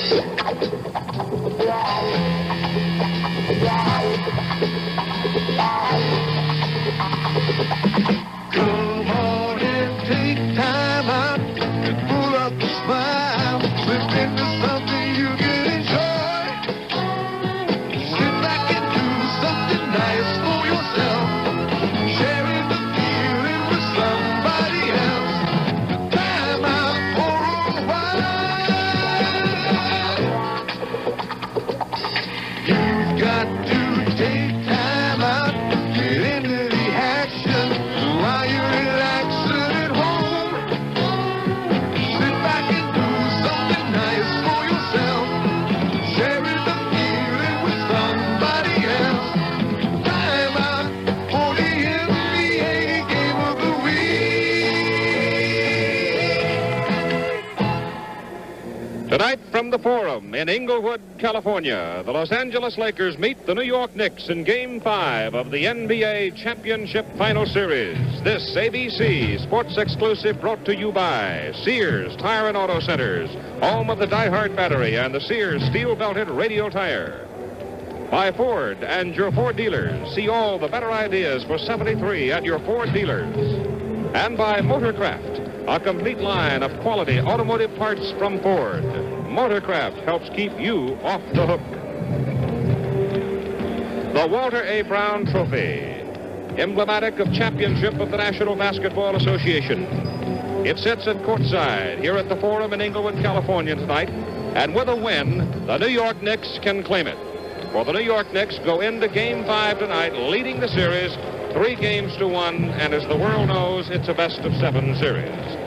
Come on and take time out and pull up a smile. Slip into something you can enjoy. Sit back and do something nice for yourself. Sharing the feeling with somebody else. Time out for a while. You've got to take time out, get into the action while you're relaxing at home. Sit back and do something nice for yourself. Sharing the feeling with somebody else. Time out for the NBA Game of the Week. Tonight from the Forum in Inglewood, California, the Los Angeles Lakers meet the New York Knicks in Game 5 of the NBA Championship Final Series. This ABC Sports Exclusive brought to you by Sears Tire and Auto Centers, home of the Die-Hard battery and the Sears steel-belted radial tire. By Ford and your Ford dealers. See all the better ideas for 73 at your Ford dealers. And by Motorcraft, a complete line of quality automotive parts from Ford. Motorcraft helps keep you off the hook. The Walter A. Brown Trophy, emblematic of championship of the National Basketball Association. It sits at courtside here at the Forum in Inglewood, California tonight, and with a win, the New York Knicks can claim it. For the New York Knicks go into Game 5 tonight, leading the series 3-1, and as the world knows, it's a best-of-7 series.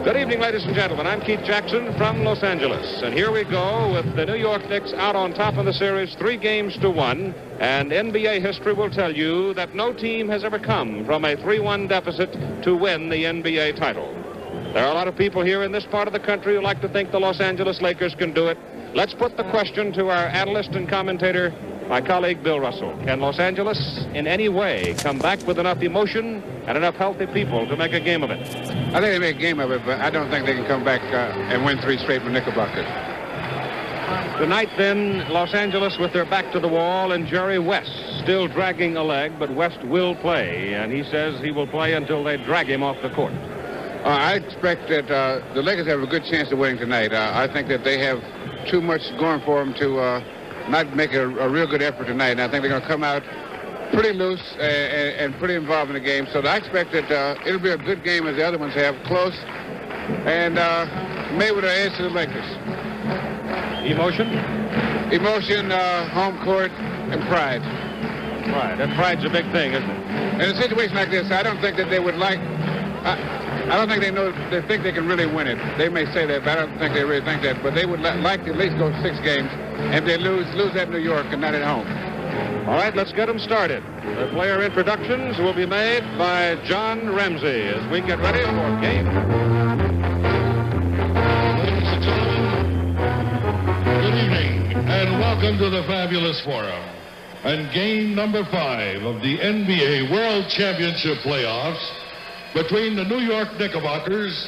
Good evening, ladies and gentlemen. I'm Keith Jackson from Los Angeles, and here we go with the New York Knicks out on top of the series 3-1, and NBA history will tell you that no team has ever come from a 3-1 deficit to win the NBA title. There are a lot of people here in this part of the country who like to think the Los Angeles Lakers can do it. Let's put the question to our analyst and commentator, my colleague Bill Russell. Can Los Angeles in any way come back with enough emotion and enough healthy people to make a game of it? I think they make a game of it, but I don't think they can come back and win 3 straight from Knickerbocker. Tonight, then, Los Angeles with their back to the wall, and Jerry West still dragging a leg, but West will play, and he says he will play until they drag him off the court. I expect that the Lakers have a good chance of winning tonight. I think that they have too much going for them to not make a real good effort tonight, and I think they're going to come out pretty loose and pretty involved in the game. So I expect that it'll be a good game as the other ones have, close, and maybe with an edge to the Lakers. Emotion? Emotion, home court, and pride. Pride. And pride's a big thing, isn't it? In a situation like this, I don't think that they would like... I don't think they think they can really win it. They may say that, but I don't think they really think that. But they would like to at least go 6 games. And if they lose at New York and not at home. All right, let's get them started. The player introductions will be made by John Ramsey as we get ready for game. Ladies and gentlemen, good evening and welcome to the Fabulous Forum. And game number 5 of the NBA World Championship playoffs between the New York Knickerbockers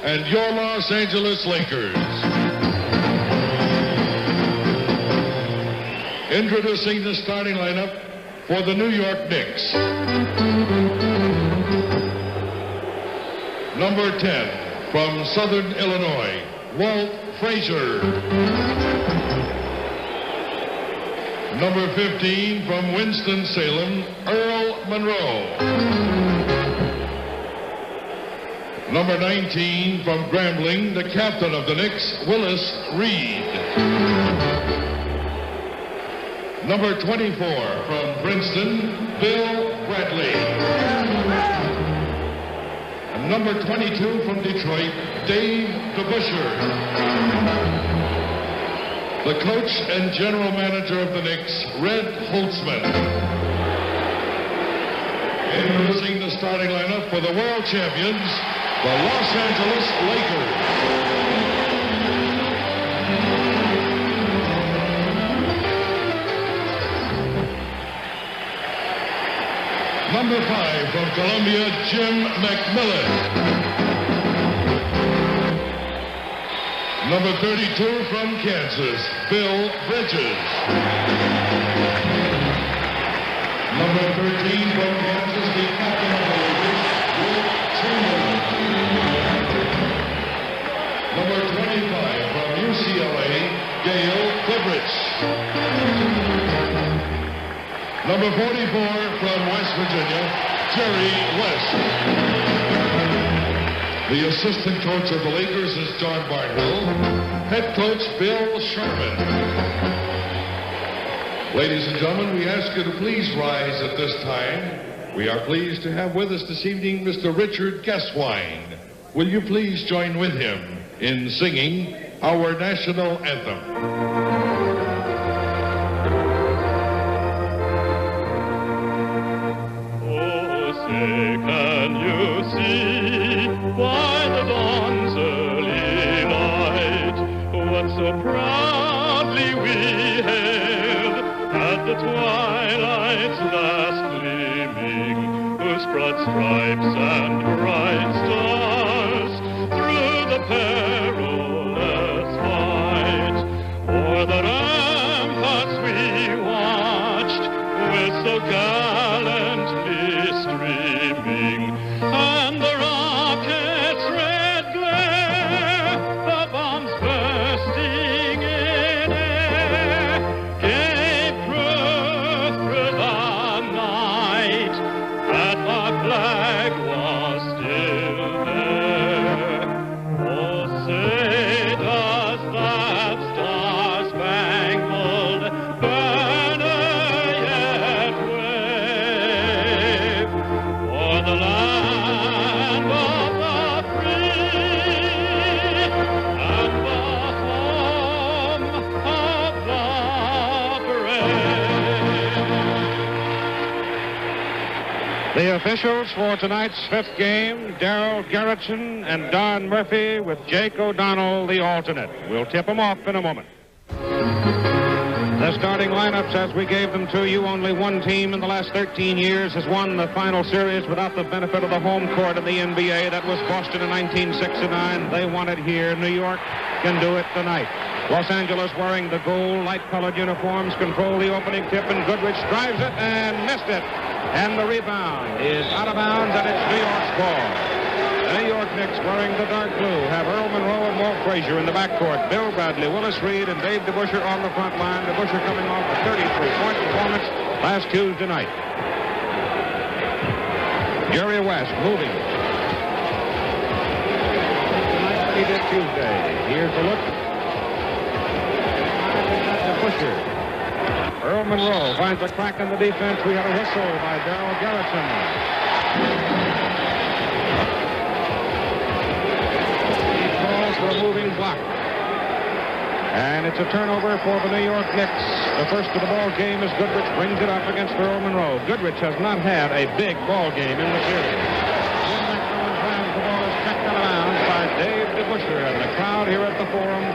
and your Los Angeles Lakers. Introducing the starting lineup for the New York Knicks. Number 10, from Southern Illinois, Walt Frazier. Number 15, from Winston-Salem, Earl Monroe. Number 19, from Grambling, the captain of the Knicks, Willis Reed. Number 24, from Princeton, Bill Bradley. And number 22, from Detroit, Dave DeBusschere. The coach and general manager of the Knicks, Red Holtzman. Introducing the starting lineup for the world champions, the Los Angeles Lakers. Number 5 from Columbia, Jim McMillian. Number 32 from Kansas, Bill Bridges. Number 13 from Kansas, the captain of the Lakers, Wilt Chamberlain. Number 25 from UCLA, Gail, Goodrich. Number 44 from West Virginia, Jerry West. The assistant coach of the Lakers is John Barnhill. Head coach, Bill Sherman. Ladies and gentlemen, we ask you to please rise at this time. We are pleased to have with us this evening Mr. Richard Gaswine. Will you please join with him in singing our national anthem? Oh, say, can you see by the dawn's early light what so proudly we hailed at the twilight's last gleaming, whose broad stripes and bright stars through the perilous fight o'er the ramparts we watched with so gallantly streaming, and the rocket's red glare, the bombs bursting in air, gave proof through the night that the flag was still there. Oh, say, does that star-spangled banner yet wave o'er the land of the free and the home of the brave? The officials for tonight's fifth game, Darrell Garrettson and Don Murphy, with Jake O'Donnell, the alternate. We'll tip them off in a moment. The starting lineups as we gave them to you, only one team in the last 13 years has won the final series without the benefit of the home court in the NBA. That was Boston in 1969. They won it here. New York can do it tonight. Los Angeles, wearing the gold light-colored uniforms, control the opening tip, and Goodrich drives it and missed it. And the rebound is out of bounds, and it's New York's ball. The New York Knicks, wearing the dark blue, have Earl Monroe and Walt Frazier in the backcourt. Bill Bradley, Willis Reed, and Dave DeBusschere on the front line. DeBusschere coming off a 33-point performance last Tuesday night. Jerry West moving. Tonight he did Tuesday. Here's the look. DeBusschere. Earl Monroe finds a crack in the defense. We had a whistle by Darrell Garrettson. He calls for a moving block. And it's a turnover for the New York Knicks. The first of the ball game as Goodrich brings it up against Earl Monroe. Goodrich has not had a big ball game in the series. The ball is checked out of bounds by Dave DeBusschere, and the crowd here at the Forum,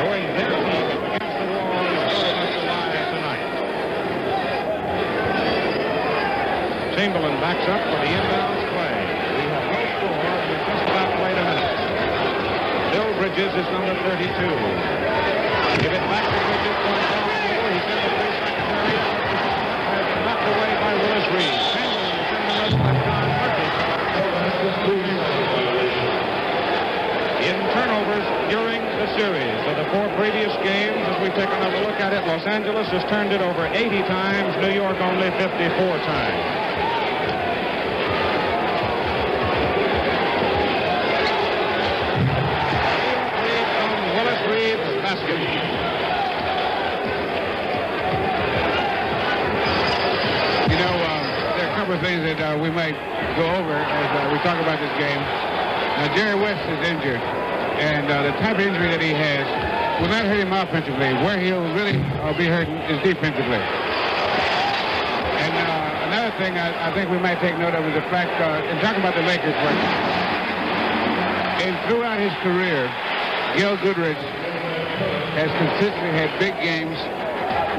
knowing their team is against the wall, is very much alive tonight. Chamberlain backs up for the inbounds play. We have no score. We've just about played a minute. Bill Bridges is number 32. Give it back to Bridges. He's in the three-second area. Knocked away by Willis Reed. Chamberlain is in the middle by Don Murphy. In turnovers during the series of the four previous games, as we take another look at it, Los Angeles has turned it over 80 times, New York only 54 times. Basket. You know, there are a couple of things that we might go over as we talk about this game. Now, Jerry West is injured, and the type of injury that he has will not hurt him offensively. Where he'll really be hurt is defensively. And another thing I think we might take note of is the fact, in talking about the Lakers, and throughout his career, Gail Goodrich has consistently had big games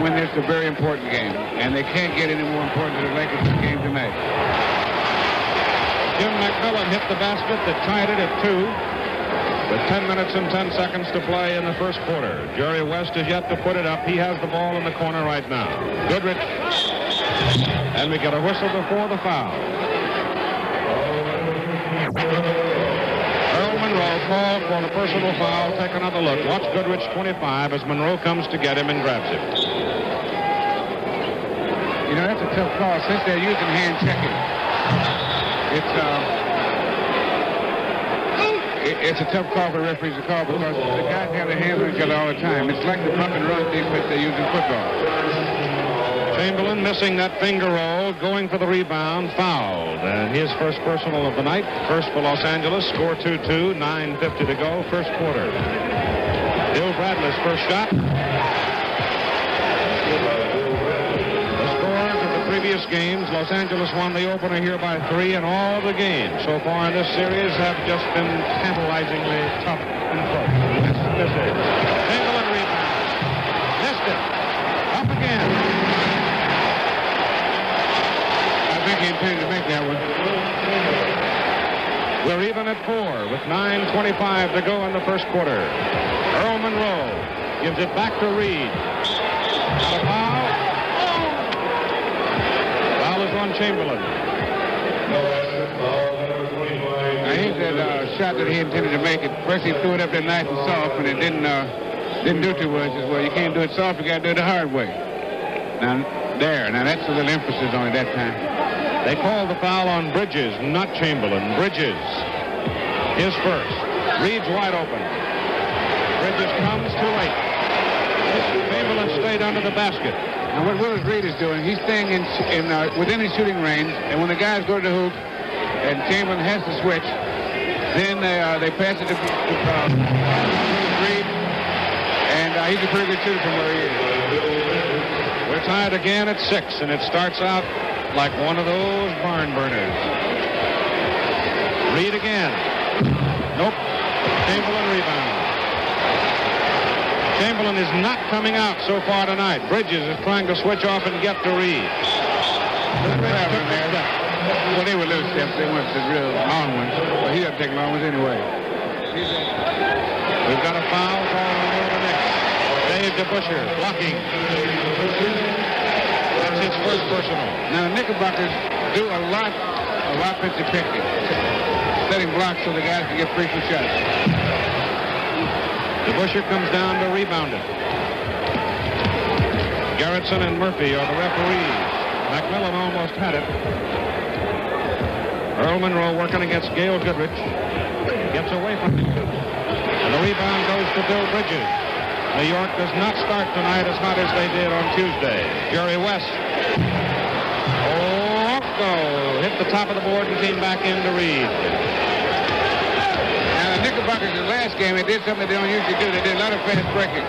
when there's a very important game. And they can't get any more important than the Lakers game tonight. Jim McMillian hit the basket that tied it at 2. with 10 minutes and 10 seconds to play in the first quarter. Jerry West is yet to put it up. He has the ball in the corner right now. Goodrich. And we get a whistle before the foul. Earl Monroe called for the personal foul. Take another look. Watch Goodrich 25 as Monroe comes to get him and grabs him. You know, that's a tough call since they're using hand checking. It's a tough call for referees to call because the guys have their hands on each other all the time. It's like the bump and run defense they use in football. Chamberlain missing that finger roll, going for the rebound, fouled. And his first personal of the night. First for Los Angeles, score 2-2, 9:50 to go, first quarter. Bill Bradley's first shot. The scores of the previous games, Los Angeles won the opener here by 3, and all the games so far in this series have just been tantalizingly tough and close. This is Chamberlain rebound. Missed it. Up again. I think he intended to make that one. We're even at 4 with 9:25 to go in the first quarter. Earl Monroe gives it back to Reed. Got a foul. Foul is on Chamberlain. I think that shot that he intended to make it. First he threw it up there nice and soft, and it didn't do too much. As well, you can't do it soft. You got to do it the hard way. Now that's a little emphasis on it that time. They called the foul on Bridges, not Chamberlain. Bridges, his first. Reed's wide open. Bridges comes too late. Chamberlain stayed under the basket. Now what Willis Reed is doing, he's staying within his shooting range, and when the guys go to the hoop, and Chamberlain has to switch, then they pass it to Reed, and he's a pretty good shooter from where he is. We're tied again at 6, and it starts out like one of those barn burners. Reed again. Nope. Chamberlain rebound. Chamberlain is not coming out so far tonight. Bridges is trying to switch off and get to Reed. Well, they were little steps. They weren't the real long ones. But he doesn't take long ones anyway. We've got a foul called on the Knicks. DeBusschere blocking. That's his first personal. Now, the Knickerbockers do a lot of offensive picking. Setting blocks so the guys can get free for shots. DeBusschere comes down to rebound it. Garrettson and Murphy are the referees. McMillian almost had it. Earl Monroe working against Gail Goodrich. Gets away from it. And the rebound goes to Bill Bridges. New York does not start tonight as hot as they did on Tuesday. Jerry West. Oh, no. Hit the top of the board and came back in to Reed. Now, the Knickerbockers in the last game, they did something they don't usually do. They did a lot of fast breaking.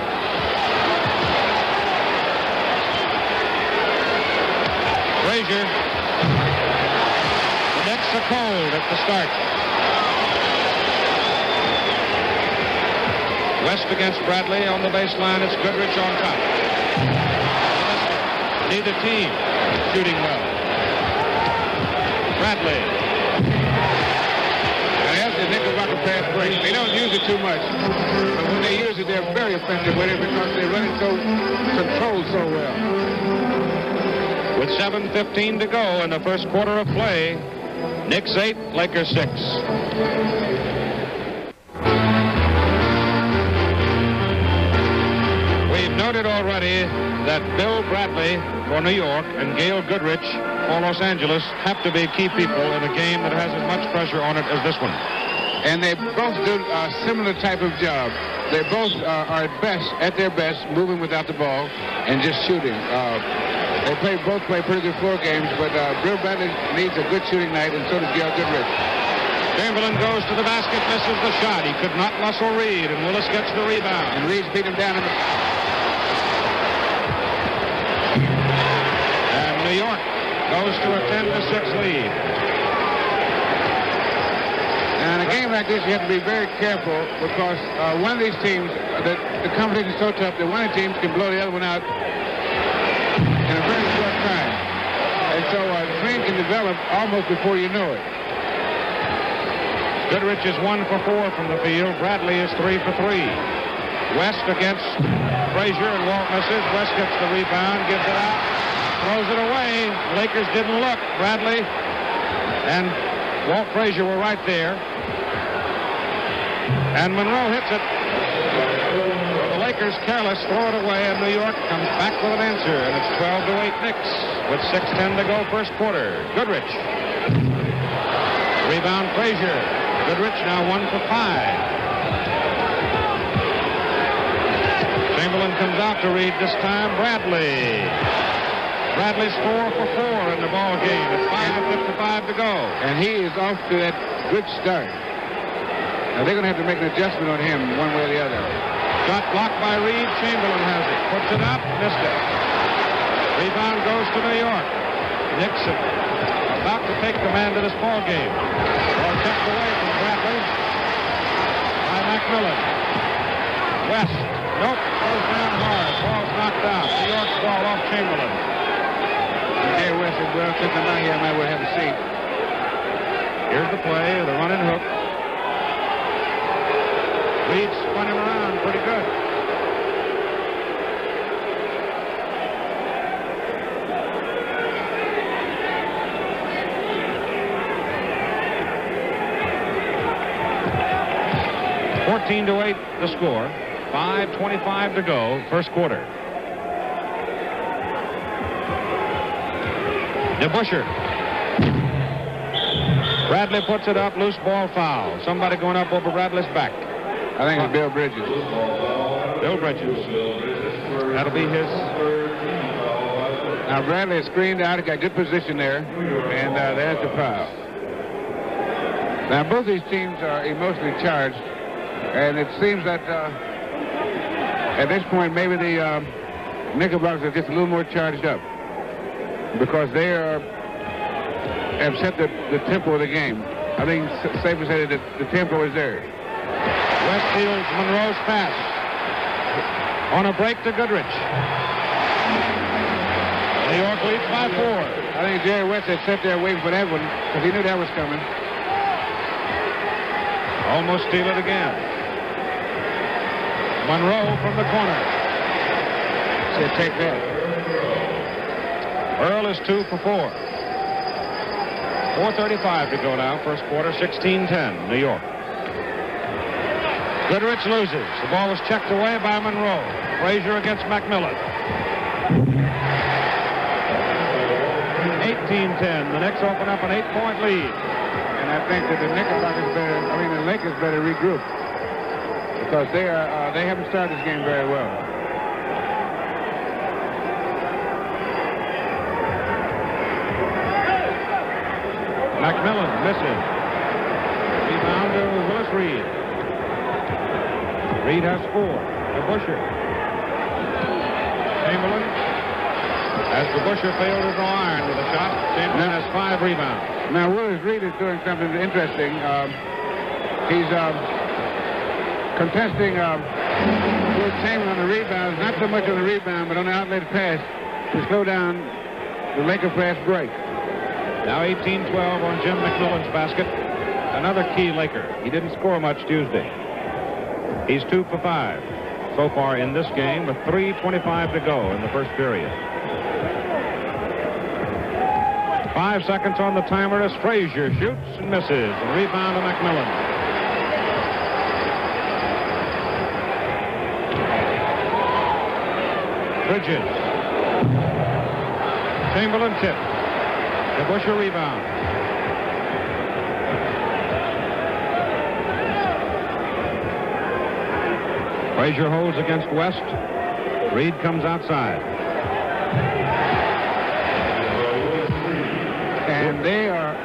Frazier. The Knicks are cold at the start. West against Bradley on the baseline. It's Goodrich on top. Neither team shooting well. Bradley. Now, that's the Knickerbocker pass break. They don't use it too much. But when they use it, they're very effective with it because they run it so controlled so well. With 7:15 to go in the first quarter of play, Knicks 8, Lakers 6. Noted already that Bill Bradley for New York and Gail Goodrich for Los Angeles have to be key people in a game that has as much pressure on it as this one. And they both do a similar type of job. They both are at their best, moving without the ball and just shooting. They both play pretty good floor games, but Bill Bradley needs a good shooting night, and so does Gail Goodrich. Chamberlain goes to the basket, misses the shot. He could not muscle Reed, and Willis gets the rebound. And Reed's beat him down in the... New York goes to a 10-6 lead. Now, in a game like this, you have to be very careful because one of these teams, the competition is so tough that one of the teams can blow the other one out in a very short time. And so the dream can develop almost before you know it. Goodrich is 1 for 4 from the field. Bradley is 3 for 3. West against Frazier, and Walt misses. West gets the rebound, gives it out, throws it away. Lakers didn't look. Bradley and Walt Frazier were right there. And Monroe hits it. The Lakers careless, throw it away, and New York comes back with an answer. And it's 12-8 Knicks with 6:10 to go first quarter. Goodrich. Rebound Frazier. Goodrich now 1 for 5. Chamberlain comes out to Reed this time. Bradley. Bradley's 4 for 4 in the ball game. It's 5:55 to go. And he is off to that good start. Now they're going to have to make an adjustment on him one way or the other. Shot blocked by Reed. Chamberlain has it. Puts it up. Missed it. Rebound goes to New York. Knicks about to take command of this ball game. Ball kept away from Bradley by McMillian. West. Nope. Goes down hard. Ball's knocked out. New York's ball off Chamberlain. Hey, West said, well, since I'm out here, I might well have a seat. Here's the play of the running hook. Reed spun him around pretty good. (14-8) the score. 5:25 to go, first quarter. DeBusschere. Bradley puts it up, loose ball foul. Somebody going up over Bradley's back. I think it's Bill Bridges. Bill Bridges. That'll be his. Now Bradley is screened out. He got good position there. And there's the foul. Now both these teams are emotionally charged. And it seems that at this point maybe the Knickerbockers are just a little more charged up. Because they have set the tempo of the game. I think it's safe to say that the tempo is there. West fields Monroe's pass. On a break to Goodrich. New York leads by 4. I think Jerry West had sat there waiting for that one because he knew that was coming. Almost steal it again. Monroe from the corner. Said take that. Earl is 2 for 4. 4:35 to go now, first quarter, 16-10, New York. Goodrich loses. The ball was checked away by Monroe. Frazier against McMillian. 18-10. The Knicks open up an 8-point lead. And I think that the Lakers better regroup because they haven't started this game very well. McMillian misses. Rebound to Willis Reed. Reed has 4. DeBusschere. Chamberlain. As DeBusschere failed to draw iron with a shot, Chamberlain has 5 rebounds. Now Willis Reed is doing something interesting. He's contesting Wilt Chamberlain on the rebounds, not so much on the rebound, but on the outlet pass to slow down the Laker fast break. Now 18-12 on Jim McMillian's basket. Another key Laker. He didn't score much Tuesday. He's 2 for 5 so far in this game with 3:25 to go in the first period. 5 seconds on the timer as Frazier shoots and misses. And rebound to McMillian. Bridges. Chamberlain tip. DeBusschere rebound. Frazier holds against West. Reed comes outside. And they are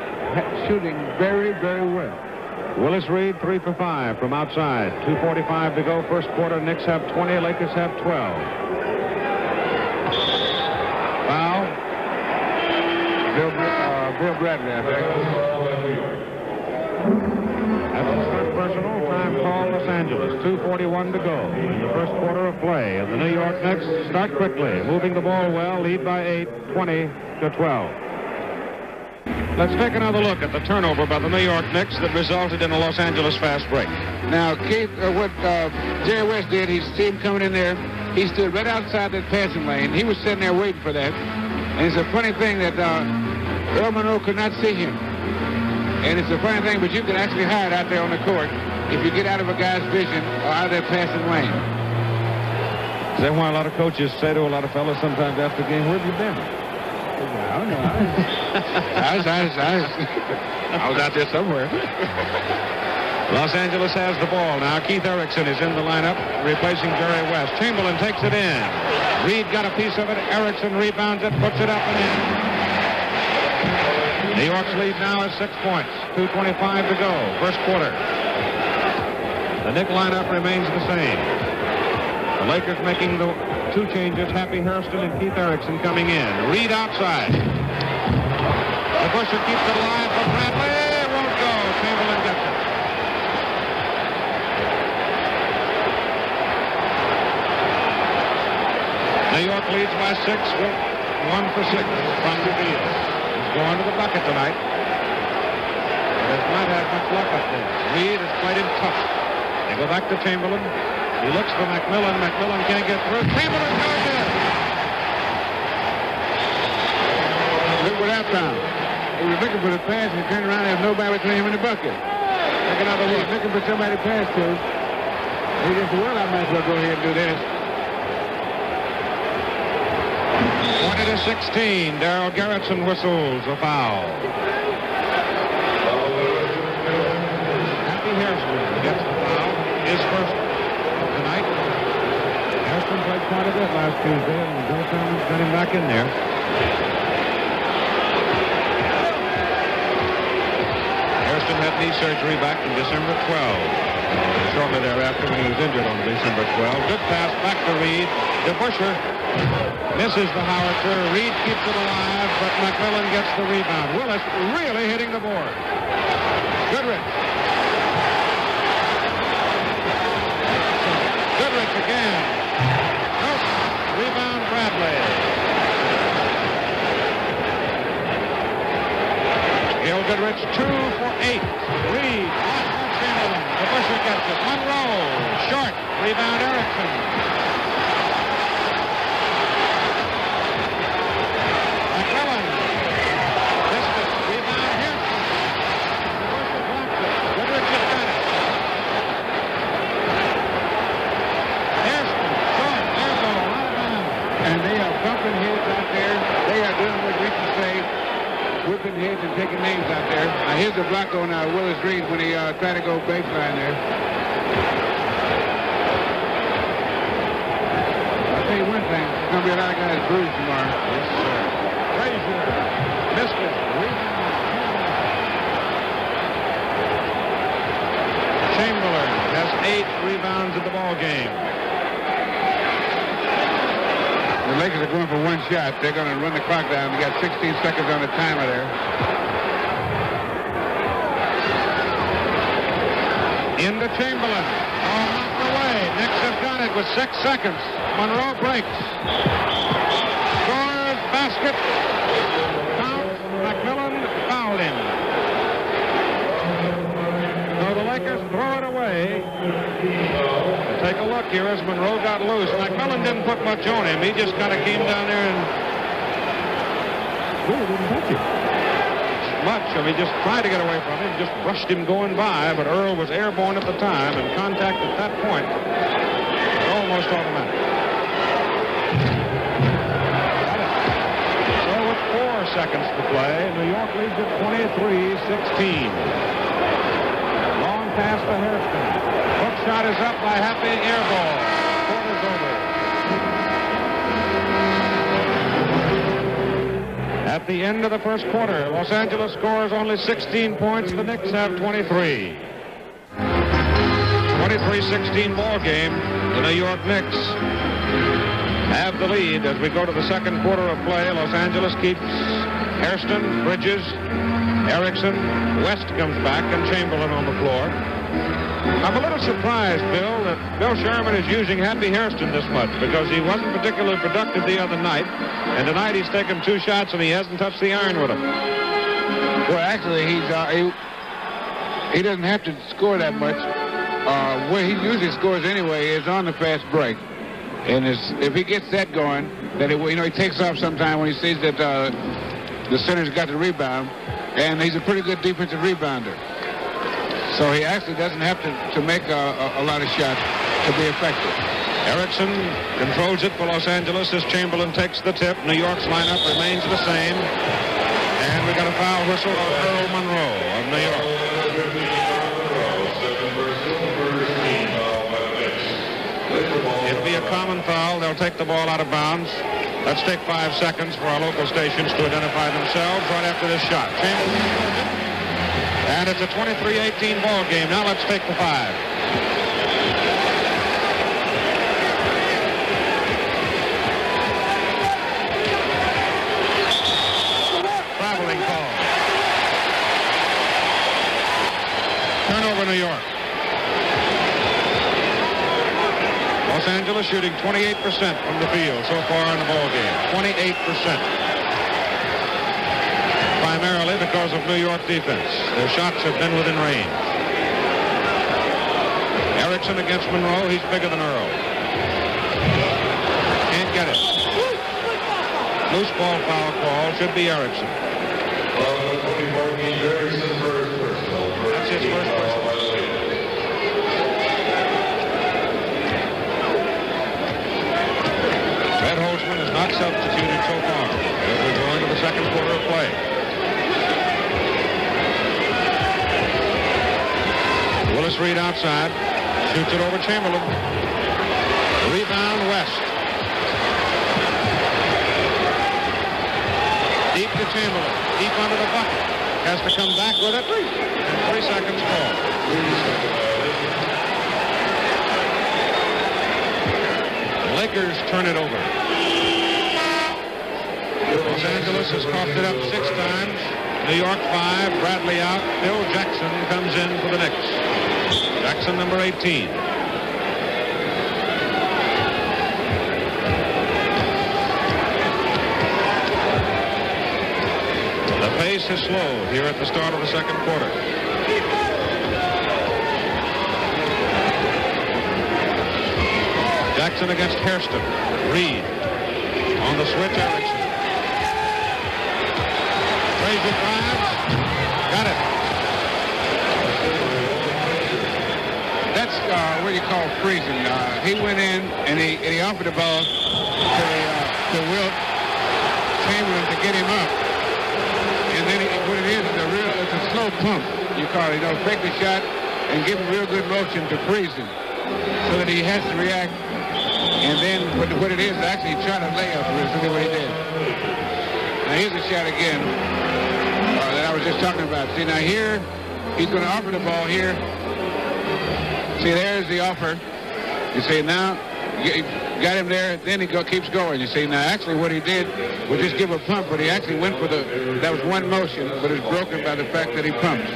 shooting very, very well. Willis Reed 3 for 5 from outside. 2:45 to go first quarter. Knicks have 20. Lakers have 12. Foul. Bill Bradley, I think. That's a first personal time call, Los Angeles. 2:41 to go in the first quarter of play. And the New York Knicks start quickly, moving the ball well, lead by 8, 20-12. Let's take another look at the turnover by the New York Knicks that resulted in a Los Angeles fast break. Now, Keith, what Jerry West did, he see him coming in there. He stood right outside that passing lane. He was sitting there waiting for that. And it's a funny thing that Earl Monroe could not see him. And it's a funny thing, but you can actually hide out there on the court if you get out of a guy's vision or out of that passing lane. Is that why a lot of coaches say to a lot of fellas sometimes after the game, where have you been? I don't know. I was out there somewhere. Los Angeles has the ball now. Keith Erickson is in the lineup, replacing Jerry West. Chamberlain takes it in. Reed got a piece of it. Erickson rebounds it, puts it up and in. New York's lead now is 6 points. 2:25 to go, first quarter. The Knick lineup remains the same. The Lakers making the two changes. Happy Hairston and Keith Erickson coming in. Reed outside. DeBusschere keeps it alive for Bradley. Won't go. Chamberlain gets it. New York leads by 6 with 1 for 6 from the field. He's going to the bucket tonight. But has not had much luck up there. Reed has played him tough. They go back to Chamberlain. He looks for McMillian. McMillian can't get through. Chamberlain goes in. Look what I found. He was looking for the pass and he turned around and had nobody between him and the bucket. Take another look. He's looking for somebody to pass to. He just said, well, I might as well go ahead and do this. 20-16. Darrell Garrettson whistles a foul. Happy Hairston gets the foul. His first tonight. Hairston played quite a bit last Tuesday, and Bill Sherman's got him back in there. Hairston had knee surgery back in December 12. Shortly thereafter when he was injured on December 12. Good pass back to Reed. DeBusschere misses the howitzer. Reed keeps it alive, but McMillian gets the rebound. Willis really hitting the board. Goodrich. Goodrich again. Nope. Rebound Bradley. Gail Goodrich 2 for 8. Reed off of Chamberlain. DeBusschere gets it. Monroe short. Rebound Erickson. McMillian missed it. Rebound Hairston. DeBusschere blocked it. Goodrich has got it. Hairston short. Air ball. Out of bounds. And they are bumping heads out there. They are doing what Ricky said. Whipping heads and taking names out there. Now here's the block on Willis Reed when he tried to go baseline there. I'll tell you one thing, there's going to be a lot of guys bruised tomorrow. Yes, sir. Frazier missed it. Rebound. Chamberlain has 8 rebounds in the ball game. The Lakers are going for one shot. They're going to run the clock down. We got 16 seconds on the timer there. Into Chamberlain. Oh, knocked away. Knicks have got it with 6 seconds. Monroe breaks. Scores. Basket. Count. McMillian fouled him. So the Lakers throw it away. Take a look here as Monroe got loose. McMillian didn't put much on him. He just kind of came down there and really didn't touch him much. I mean, just tried to get away from him. Just brushed him going by, but Earl was airborne at the time, and contact at that point was almost automatic. So with 4 seconds to play, New York leads at 23-16. Long pass to Hairston. Hook shot is up by Happy, air ball. Quarter's over. At the end of the first quarter, Los Angeles scores only 16 points. The Knicks have 23. 23-16 ball game. The New York Knicks have the lead as we go to the second quarter of play. Los Angeles keeps Hairston, Bridges, Erickson, West comes back, and Chamberlain on the floor. I'm a little surprised, Bill, that Bill Sherman is using Happy Hairston this much because he wasn't particularly productive the other night, and tonight he's taken 2 shots and he hasn't touched the iron with them. Well, actually, he doesn't have to score that much. Where he usually scores anyway is on the fast break. And if he gets that going, then he takes off sometime when he sees that the center's got the rebound, and he's a pretty good defensive rebounder. So he actually doesn't have to make a lot of shots to be effective. Erickson controls it for Los Angeles as Chamberlain takes the tip. New York's lineup remains the same. And we got a foul whistle on Earl Monroe of New York. It'll be a common foul. They'll take the ball out of bounds. Let's take 5 seconds for our local stations to identify themselves right after this shot. Chamberlain. And it's a 23-18 ball game. Now let's take the 5. Traveling call. Turnover, New York. Los Angeles shooting 28% from the field so far in the ball game. 28%. Primarily because of New York defense. Their shots have been within range. Erickson against Monroe. He's bigger than Earl. Can't get it. Loose ball foul call. Should be Erickson. That's his first personal. Red Holtzman is not substituted so far as we go into the second quarter of play. Willis Reed outside, shoots it over Chamberlain. Rebound West. Deep to Chamberlain, deep under the bucket. Has to come back with it. And 3 seconds ball. The Lakers turn it over. Los Angeles has coughed it up 6 times. New York 5, Bradley out. Phil Jackson comes in for the Knicks. Jackson, number 18. The pace is slow here at the start of the second quarter. Jackson against Hairston. Reed on the switch. Erickson. Frazier drives. Got it. That's what you call freezing. He went in and he offered the ball to Wilt Chamberlain to get him up. And then what it is it's a slow pump, you call it. Fake the shot and give him real good motion to freeze him so that he has to react. And then what it is actually try to lay up. Is really what he did. Now here's the shot again that I was just talking about. See, now here he's going to offer the ball here. See, there's the offer. You see, now you got him there, then he keeps going. You see, now actually what he did was just give a pump, but he actually went for that was one motion, but it's broken by the fact that he pumped.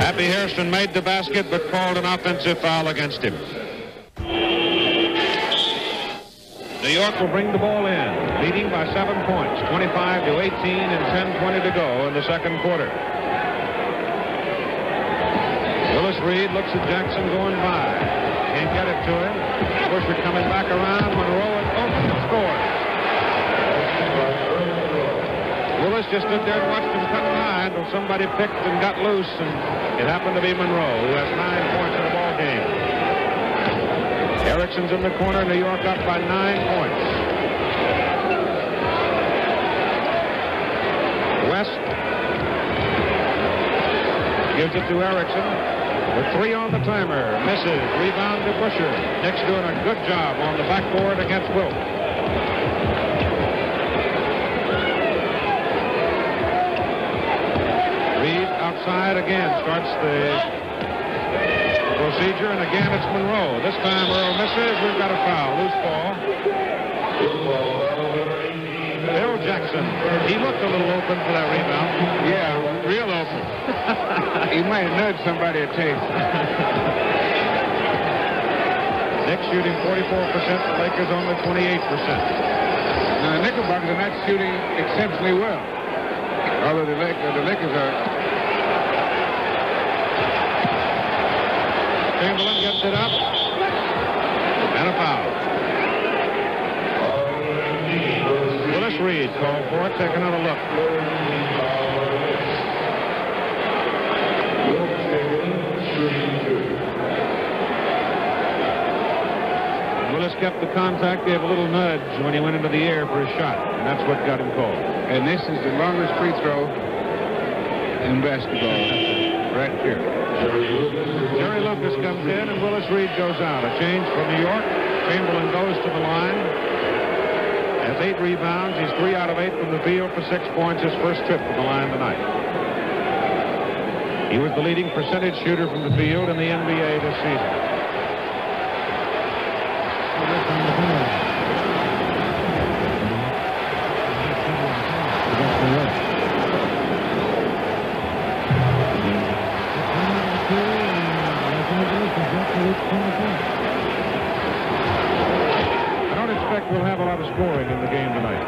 Happy Hairston made the basket, but called an offensive foul against him. New York will bring the ball in, leading by 7 points, 25-18 and 10:20 to go in the second quarter. Willis Reed looks at Jackson going by. Can't get it to him. DeBusschere coming back around. Monroe and Oakland scores. Willis just stood there and watched him cut by until somebody picked and got loose, and it happened to be Monroe, who has 9 points in the ball game. Erickson's in the corner. New York up by 9 points. West gives it to Erickson. With 3 on the timer. Misses. Rebound to DeBusschere. Knicks doing a good job on the backboard against Wilt. Reed outside again. Starts the procedure, and again it's Monroe. This time Earl misses. We've got a foul. Loose ball. Bill Jackson. He looked a little open for that rebound. Yeah, real open. He might have nudged somebody at taste. Knicks shooting 44%. The Lakers only 28%. Now, the Knickerbockers are not shooting exceptionally well. Although the Lakers are... Chamberlain gets it up. And a foul. Willis Reed called for it. Take another look. Willis kept the contact, gave a little nudge when he went into the air for his shot, and that's what got him called. And this is the longest free throw in basketball. Right here. Jerry Lucas comes in, and Willis Reed goes out. A change for New York. Chamberlain goes to the line. Has 8 rebounds. He's 3 out of 8 from the field for 6 points. His first trip from the line tonight. He was the leading percentage shooter from the field in the NBA this season. I don't expect we'll have a lot of scoring in the game tonight.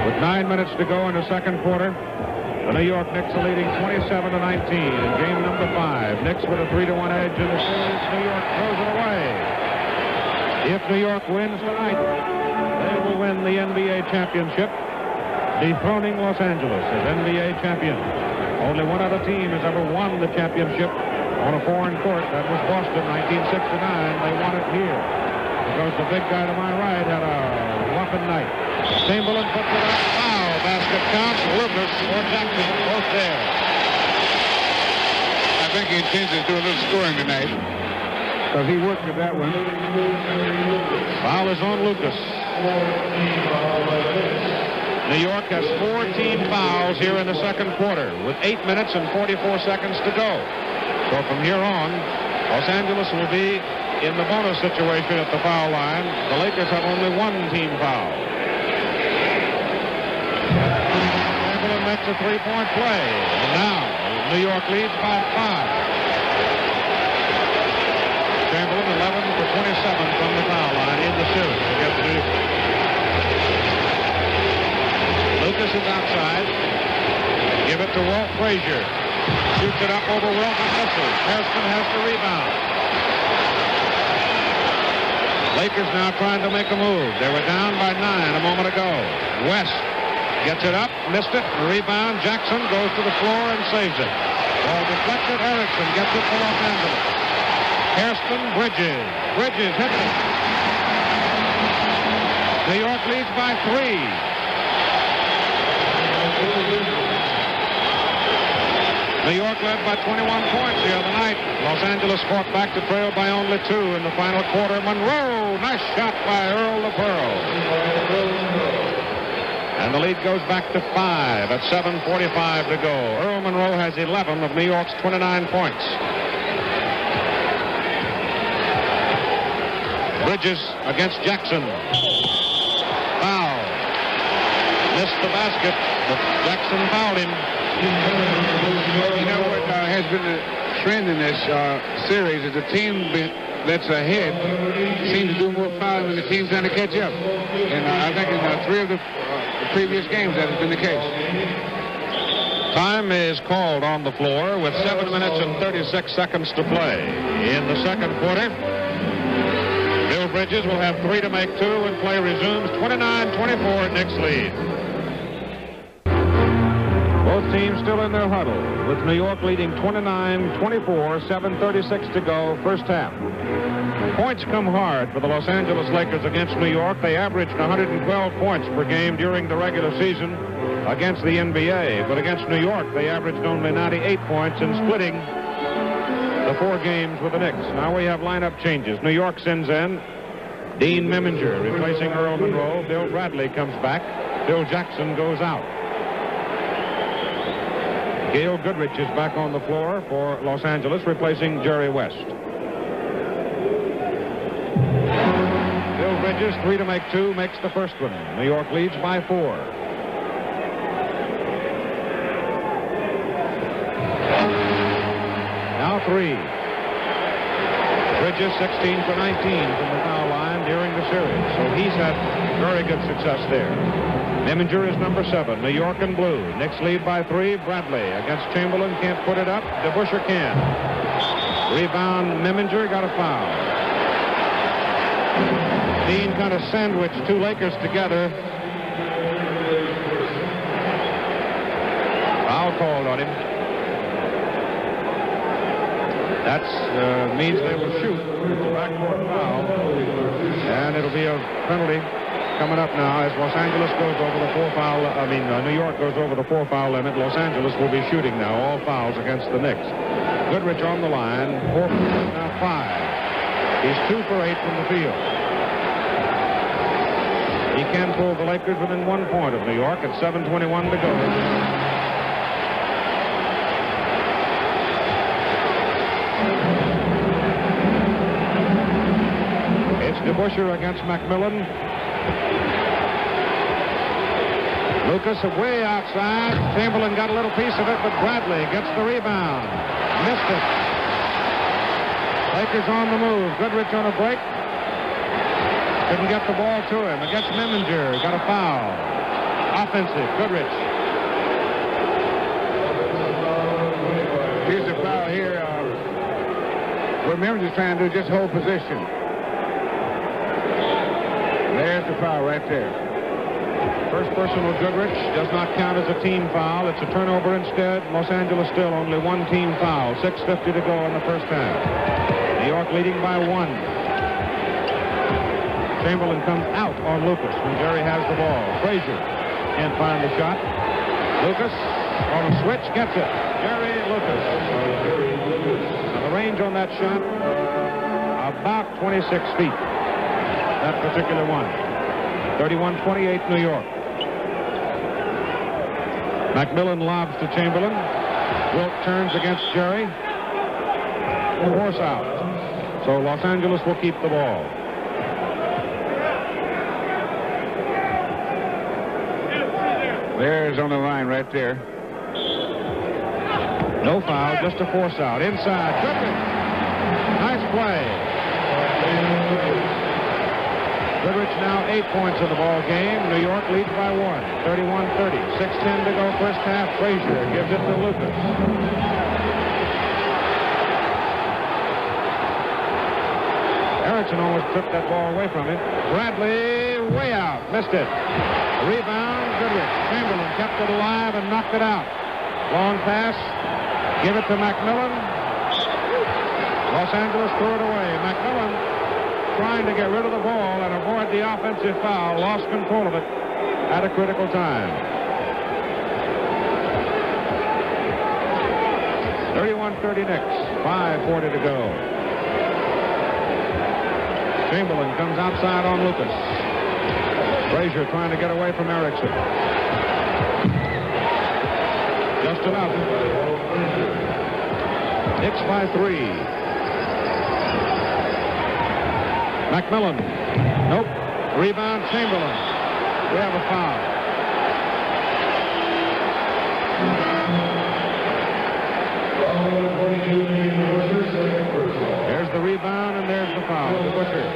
With 9 minutes to go in the second quarter, the New York Knicks are leading 27-19 in game number 5. Knicks with a 3-1 edge in the series. New York throws it away. If New York wins tonight, they will win the NBA championship, dethroning Los Angeles as NBA champions. Only one other team has ever won the championship on a foreign court. That was Boston, 1969. They won it here because the big guy to my right had a rough night. Chamberlain puts it up. Foul. Basket count. Lucas or Jackson both there. I think he intends to do a little scoring tonight because he worked with that one. Foul is on Lucas. New York has 4 team fouls here in the second quarter with 8 minutes and 44 seconds to go. So from here on, Los Angeles will be in the bonus situation at the foul line. The Lakers have only 1 team foul. Chamberlain makes a 3-point play. And now New York leads by 5. Chamberlain 11 for 27 from the foul line in the series against New York. Lucas is outside. Give it to Walt Frazier. Shoots it up over Wilt and misses. Hairston has the rebound. Lakers now trying to make a move. They were down by 9 a moment ago. West gets it up, missed it, rebound. Jackson goes to the floor and saves it. Ball deflected. Erickson gets it for Los Angeles. Hairston, Bridges. Bridges hits it. New York leads by 3. New York led by 21 points the other night. Los Angeles fought back to trail by only 2 in the final quarter. Monroe, nice shot by Earl the Pearl. And the lead goes back to 5 at 7:45 to go. Earl Monroe has 11 of New York's 29 points. Bridges against Jackson. Foul. Missed the basket, but Jackson fouled him. You know what has been a trend in this series is the team that's ahead seems to do more fouling than the team trying to catch up. And I think in 3 of the previous games that has been the case. Time is called on the floor with 7 minutes and 36 seconds to play. In the second quarter, Bill Bridges will have 3 to make 2 and play resumes 29-24 Knicks lead. Both teams still in their huddle, with New York leading 29-24, 7:36 to go, first half. Points come hard for the Los Angeles Lakers against New York. They averaged 112 points per game during the regular season against the NBA, but against New York, they averaged only 98 points in splitting the 4 games with the Knicks. Now we have lineup changes. New York sends in Dean Meminger, replacing Earl Monroe. Bill Bradley comes back. Phil Jackson goes out. Gail Goodrich is back on the floor for Los Angeles, replacing Jerry West. Bill Bridges, 3 to make 2, makes the first one. New York leads by 4. Now 3. Bridges 16 for 19 from the foul line during the series. So he's had very good success there. Meminger is number 7. New York in blue. Knicks lead by 3. Bradley against Chamberlain. Can't put it up. DeBusschere can. Rebound. Meminger got a foul. Dean kind of sandwiched two Lakers together. Foul called on him. That means they will shoot. It's a backcourt foul. And it'll be a penalty coming up now as Los Angeles goes over the New York goes over the 4-foul limit. Los Angeles will be shooting now all fouls against the Knicks. Goodrich on the line. 4 for now 5. He's 2 for 8 from the field. He can pull the Lakers within 1 point of New York at 7:21 to go. It's DeBusschere against McMillian. Lucas way outside. Chamberlain got a little piece of it, but Bradley gets the rebound. Missed it. Lakers on the move. Goodrich on a break. Couldn't get the ball to him. Against Meminger. Got a foul. Offensive. Goodrich. Here's the foul here. What Meminger's trying to do is just hold position. There's the foul right there. First personal Goodrich does not count as a team foul. It's a turnover instead. Los Angeles still only 1 team foul. 6:50 to go in the first half. New York leading by 1. Chamberlain comes out on Lucas when Jerry has the ball. Frazier can't find the shot. Lucas on a switch gets it. Jerry Lucas. Now the range on that shot about 26 feet. That particular one. 31-28 New York. McMillian lobs to Chamberlain. Wilt turns against Jerry. Force out. So Los Angeles will keep the ball. There's on the line right there. No foul, just a force out. Inside. Goodrich. Nice play. Goodrich now 8 points in the ball game. New York leads by 1. 31-30. 6:10 to go first half. Frazier gives it to Lucas. Erickson almost took that ball away from him. Bradley way out. Missed it. Rebound. Goodrich. Chamberlain kept it alive and knocked it out. Long pass. Give it to McMillian. Los Angeles threw it away. McMillian trying to get rid of the ball and avoid the offensive foul. Lost control of it at a critical time. 31-30 Knicks. 5:40 to go. Chamberlain comes outside on Lucas. Frazier trying to get away from Erickson. Just enough. Knicks by 3. McMillian. Nope. Rebound Chamberlain. We have a foul. There's the rebound and there's the foul. DeBusschere.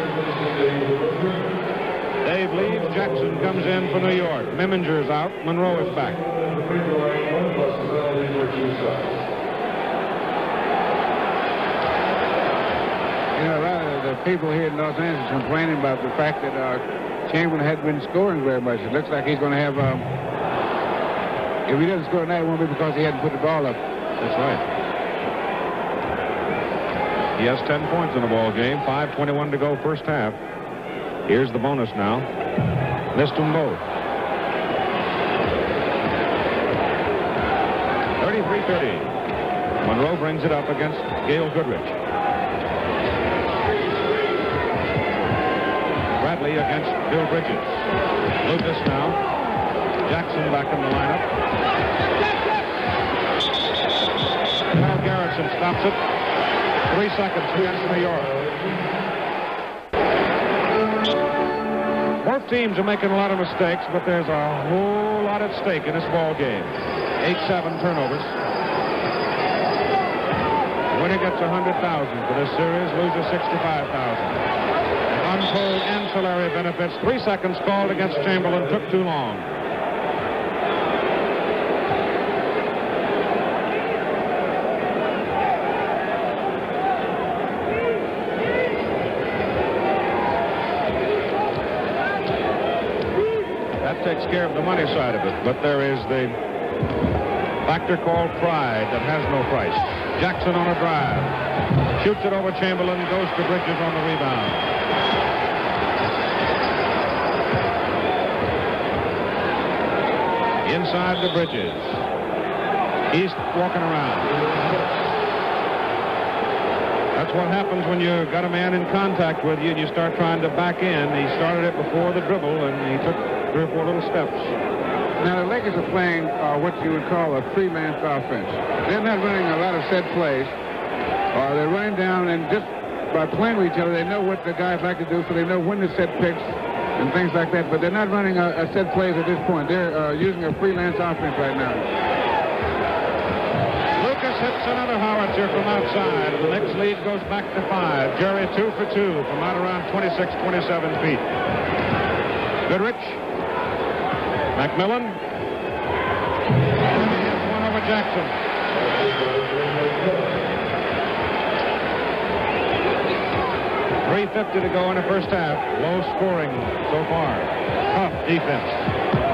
Dave leaves. Jackson comes in for New York. Meminger's out. Monroe is back. You know, a lot of the people here in Los Angeles complaining about the fact that Chamberlain hadn't been scoring very much. It looks like he's going to have, if he doesn't score tonight, it won't be because he hadn't put the ball up. That's right. He has 10 points in the ball game. 5:21 to go first half. Here's the bonus now. Missed them both. 33-30. Monroe brings it up against Gail Goodrich. Bradley against Bill Bridges. Lucas now. Jackson back in the lineup. Now Garrison stops it. 3 seconds against New York. Both teams are making a lot of mistakes, but there's a whole lot at stake in this ball game. 8-7 turnovers. Winner gets $100,000 for this series, loser $65,000. Untold ancillary benefits. 3 seconds called against Chamberlain took too long. That takes care of the money side of it, but there is the factor called pride that has no price. Jackson on a drive. Shoots it over Chamberlain, goes to Bridges on the rebound. Inside the Bridges. East walking around. That's what happens when you got a man in contact with you and you start trying to back in. He started it before the dribble and he took 3 or 4 little steps. Now the Lakers are playing what you would call a freelance offense. They're not running a lot of set plays. They're running down, and just by playing with each other, they know what the guys like to do, so they know when to set picks and things like that. But they're not running a set plays at this point. They're using a freelance offense right now. Lucas hits another howitzer from outside, and the Knicks lead goes back to 5. Jerry 2 for 2 from out around 26, 27 feet. Goodrich. McMillian. He hits one over Jackson. .350 to go in the first half. Low scoring so far. Tough defense.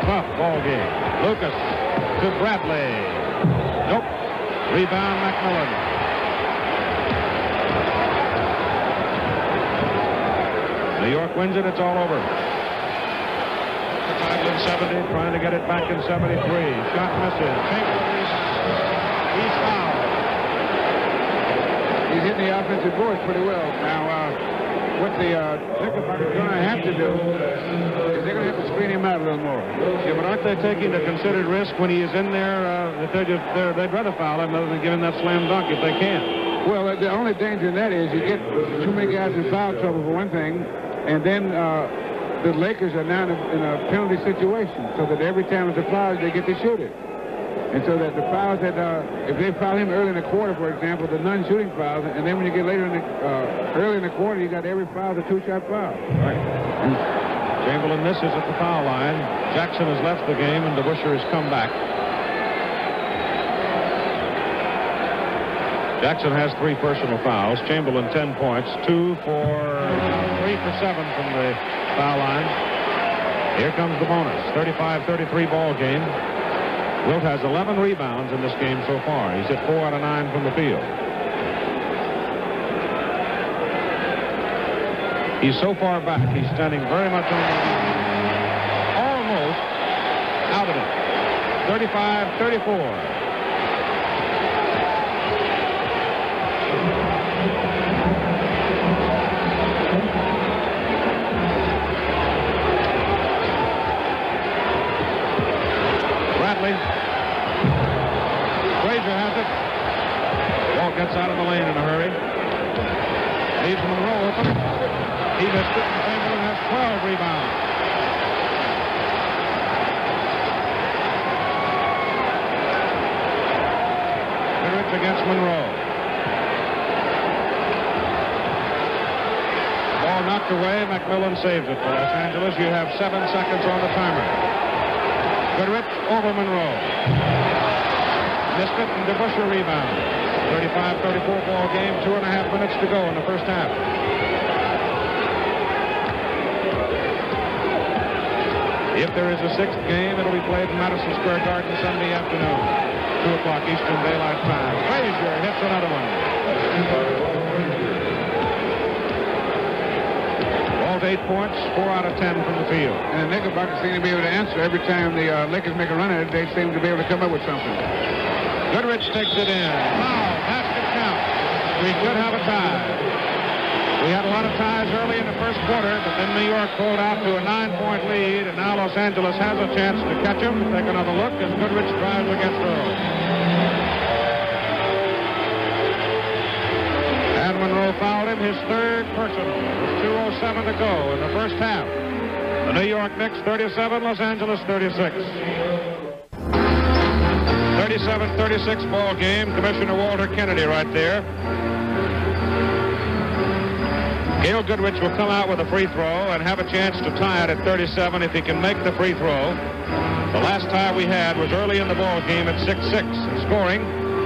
Tough ball game. Lucas to Bradley. Nope. Rebound McMillian. New York wins it. It's all over. In 70, trying to get it back in 73. Shot misses. Chamberlain, he's fouled. He's hitting the offensive boards pretty well. Now, what the Knickerbockers are going to have to do is they're going to have to screen him out a little more. Yeah, but aren't they taking the considered risk when he is in there? That they'd rather foul him rather than give him that slam dunk if they can. Well, the only danger in that is you get too many guys in foul trouble for one thing, and then the Lakers are now in a penalty situation, so that every time it's a foul, they get to shoot it. And so that the fouls that, if they foul him early in the quarter, for example, the non-shooting fouls, and then when you get later in the, early in the quarter, you got every foul, the 2-shot foul. Right. Chamberlain misses at the foul line. Jackson has left the game, and DeBusschere has come back. Jackson has 3 personal fouls. Chamberlain 10 points, 3 for 7 from the foul line. Here comes the bonus. 35-33 ball game. Wilt has 11 rebounds in this game so far. He's hit 4 out of 9 from the field. He's so far back. He's standing very much on the almost out of it. 35-34. Frazier has it. Walt gets out of the lane in a hurry. Leaves Monroe open. He missed it, and Chamberlain has 12 rebounds. Goodrich against Monroe. Ball knocked away. McMillian saves it for Los Angeles. You have 7 seconds on the timer. Goodrich over Monroe. Missed it, and DeBusschere rebound. 35-34 ball game, 2.5 minutes to go in the first half. If there is a 6th game, it'll be played in Madison Square Garden Sunday afternoon. 2 o'clock Eastern Daylight Time. Frazier hits another one. Walt 8 points, 4 out of 10 from the field. And the Knickerbockers seem to be able to answer every time the Lakers make a run at it. They seem to be able to come up with something. Goodrich takes it in. Foul, basket count. We could have a tie. We had a lot of ties early in the first quarter, but then New York pulled out to a 9-point lead, and now Los Angeles has a chance to catch him. Take another look as Goodrich drives against Earl. And Monroe fouled him, his 3rd personal. With 2:07 to go in the first half. The New York Knicks 37, Los Angeles 36. 37-36 ball game. Commissioner Walter Kennedy right there. Gail Goodrich will come out with a free throw and have a chance to tie it at 37 if he can make the free throw. The last tie we had was early in the ball game at 6-6. Scoring,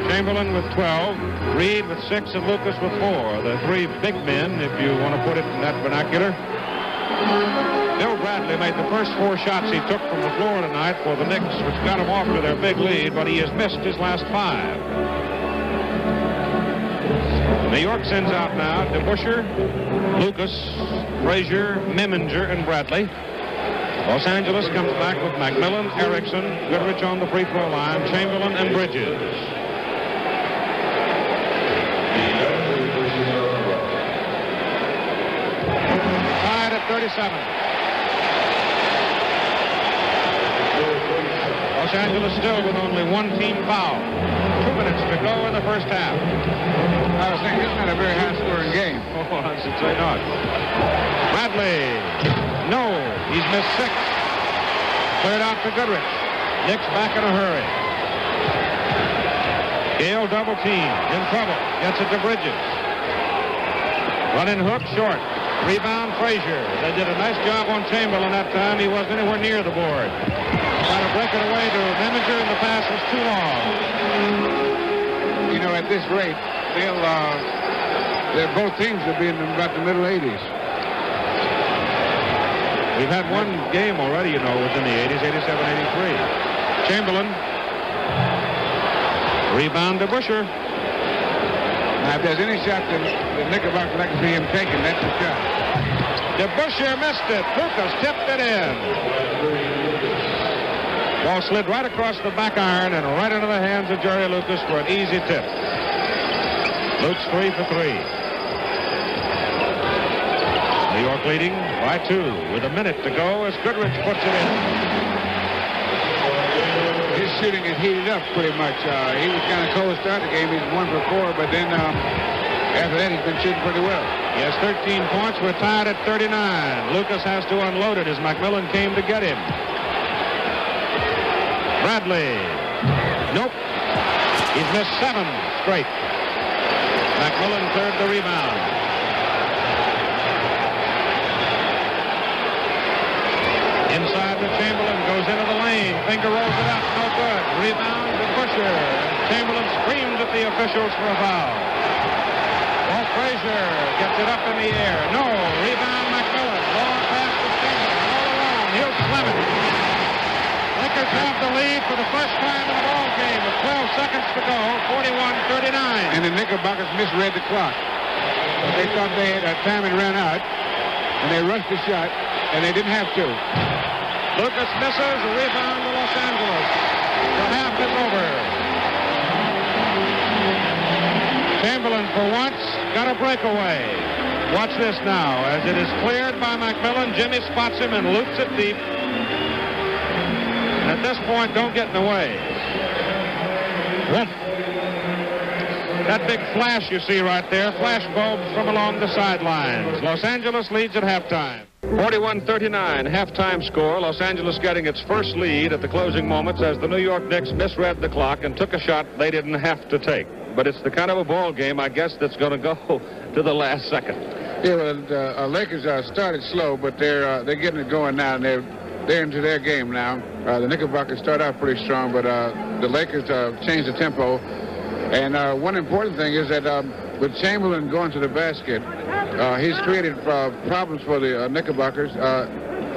Chamberlain with 12, Reed with 6, and Lucas with 4. The three big men, if you want to put it in that vernacular. Bill Bradley made the first 4 shots he took from the floor tonight for the Knicks, which got him off to their big lead, but he has missed his last 5. New York sends out now DeBusschere, Lucas, Frazier, Meminger, and Bradley. Los Angeles comes back with McMillian, Erickson, Goodrich on the free throw line, Chamberlain, and Bridges. Tied at 37. Los Angeles still with only 1 team foul. 2 minutes to go in the first half. I was thinking, it's not a very high-scoring game. Oh, I should say not. Bradley. No, he's missed 6. Cleared out for Goodrich. Knicks back in a hurry. Gail double team. In trouble. Gets it to Bridges. Running hook short. Rebound Frazier. They did a nice job on Chamberlain that time. He wasn't anywhere near the board. Trying to break it away to Meminger, and the pass was too long. You know, at this rate, both teams will be in about the middle 80s. We've had one game already, you know, within the 80s, 87, 83. Chamberlain. Rebound to DeBusschere. Now, if there's any shot that the Knickerbockers like to see him taking, that's the shot. DeBusschere missed it. Lucas tipped it in. Ball slid right across the back iron and right into the hands of Jerry Lucas for an easy tip. Luke's 3 for 3. New York leading by 2 with a minute to go as Goodrich puts it in. His shooting is heated up pretty much. He was kind of cold to start the game. He's 1 for 4, but then after that he's been shooting pretty well. He has 13 points. We're tied at 39. Lucas has to unload it as McMillian came to get him. Bradley. Nope. He's missed 7 straight. McMillian cleared the rebound. Inside to Chamberlain, goes into the lane. Finger rolls it up, no good. Rebound to DeBusschere. Chamberlain screams at the officials for a foul. Walt Frazier gets it up in the air. No, rebound McMillian. Long pass to Chamberlain. All alone, he'll slam it. Lakers have the lead for the first time in the ball game with 12 seconds to go, 41-39. And the Knickerbockers misread the clock. They thought they had time and ran out, and they rushed the shot, and they didn't have to. Lucas misses, a rebound to Los Angeles. The half is over. Chamberlain, for once, got a breakaway. Watch this now. As it is cleared by McMillian, Jimmy spots him and loops it deep. At this point, don't get in the way. Whoop. That big flash you see right there, flash bulbs from along the sidelines. Los Angeles leads at halftime. 41-39, halftime score. Los Angeles getting its first lead at the closing moments as the New York Knicks misread the clock and took a shot they didn't have to take. But it's the kind of a ball game, I guess, that's going to go to the last second. Yeah, well, the Lakers started slow, but they're getting it going now, and they're into their game now. The Knickerbockers start out pretty strong, but the Lakers changed the tempo. And one important thing is that with Chamberlain going to the basket, he's created problems for the Knickerbockers,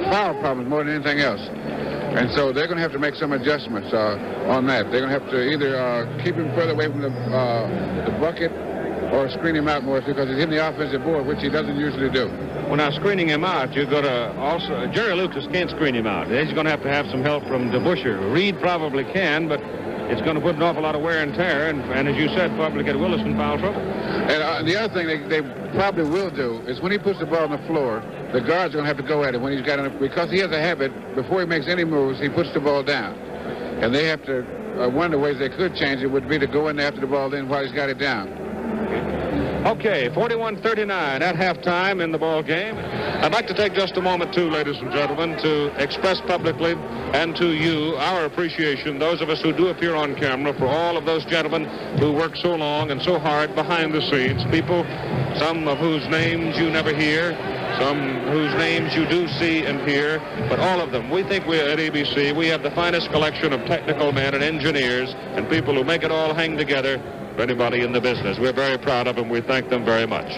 foul problems more than anything else. And so they're going to have to make some adjustments on that. They're going to have to either keep him further away from the bucket or screen him out more because he's in the offensive board, which he doesn't usually do. Well, now, screening him out, you're going to also... Jerry Lucas can't screen him out. He's going to have some help from DeBusschere. Reed probably can, but it's going to put an awful lot of wear and tear, and as you said, probably get Willis in foul trouble. And the other thing they probably will do is when he puts the ball on the floor, the guard's going to have to go at it when he's got it, because he has a habit, before he makes any moves, he puts the ball down. And they have to, one of the ways they could change it would be to go in there after the ball in while he's got it down. Okay, 41-39 at halftime in the ball game. I'd like to take just a moment, too, ladies and gentlemen, to express publicly and to you our appreciation, those of us who do appear on camera, for all of those gentlemen who work so long and so hard behind the scenes, people, some of whose names you never hear, some whose names you do see and hear, but all of them. We think we at ABC, we have the finest collection of technical men and engineers and people who make it all hang together for anybody in the business. We're very proud of them. We thank them very much.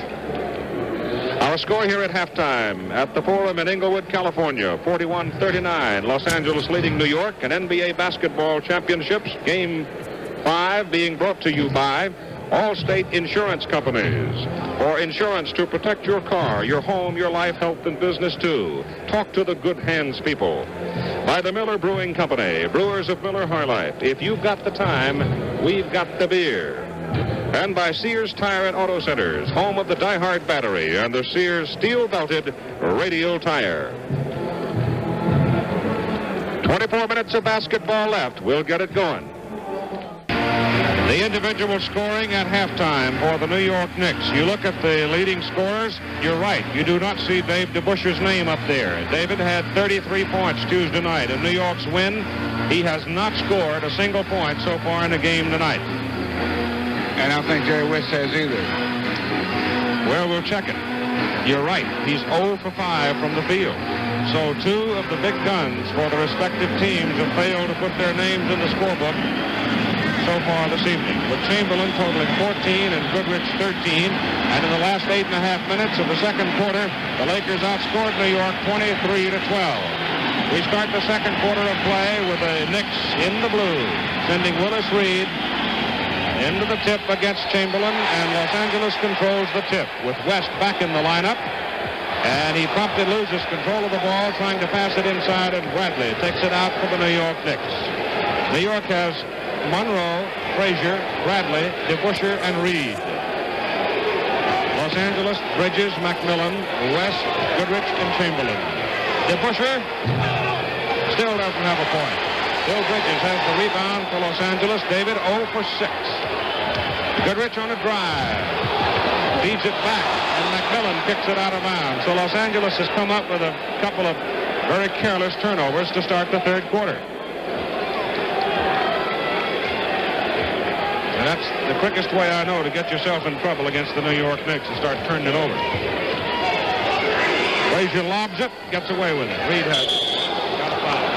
Our score here at halftime at the Forum in Inglewood, California, 41-39. Los Angeles leading New York in NBA basketball championships. Game 5 being brought to you by Allstate Insurance Companies. For insurance to protect your car, your home, your life, health, and business, too. Talk to the good hands people. By the Miller Brewing Company, brewers of Miller High Life. If you've got the time, we've got the beer. And by Sears Tire and Auto Centers, home of the Die-Hard battery and the Sears steel-belted radial tire. 24 minutes of basketball left. We'll get it going. The individual scoring at halftime for the New York Knicks. You look at the leading scorers, you're right. You do not see Dave DeBusschere's name up there. David had 33 points Tuesday night. In New York's win, he has not scored a single point so far in the game tonight. And I don't think Jerry West has either. Well, we'll check it. You're right. He's 0 for 5 from the field. So 2 of the big guns for the respective teams have failed to put their names in the scorebook so far this evening, with Chamberlain totaling 14 and Goodrich 13. And in the last 8.5 minutes of the second quarter, the Lakers outscored New York 23-12. We start the second quarter of play with the Knicks in the blue, sending Willis Reed into the tip against Chamberlain, and Los Angeles controls the tip with West back in the lineup. And he promptly loses control of the ball, trying to pass it inside, and Bradley takes it out for the New York Knicks. New York has Monroe, Frazier, Bradley, DeBusschere, and Reed. Los Angeles, Bridges, McMillian, West, Goodrich, and Chamberlain. DeBusschere still doesn't have a point. Bill Bridges has the rebound for Los Angeles. David 0 for 6. Goodrich on a drive. Feeds it back, and McMillian kicks it out of bounds. So Los Angeles has come up with a couple of very careless turnovers to start the third quarter. And that's the quickest way I know to get yourself in trouble against the New York Knicks, to start turning it over. Frazier lobs it, gets away with it. Reed has it. Got a foul.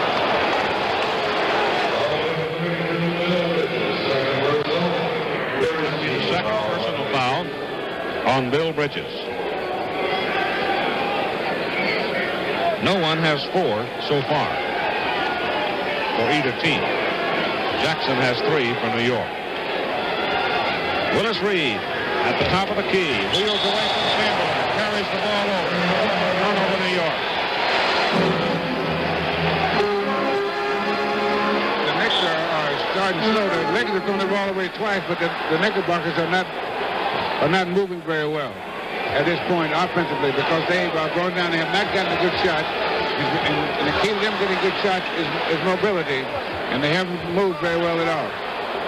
That'll be the second personal foul on Bill Bridges. No one has 4 so far for either team. Jackson has 3 for New York. Willis Reed at the top of the key. Wheels away from Chamberlain. Carries the ball over. Turnover New York. The Knicks are starting slow. The Lakers have thrown the ball away twice, but the Knickerbockers are not moving very well at this point offensively, because they are going down. They have not gotten a good shot. And the key to them getting good shots is mobility, and they haven't moved very well at all.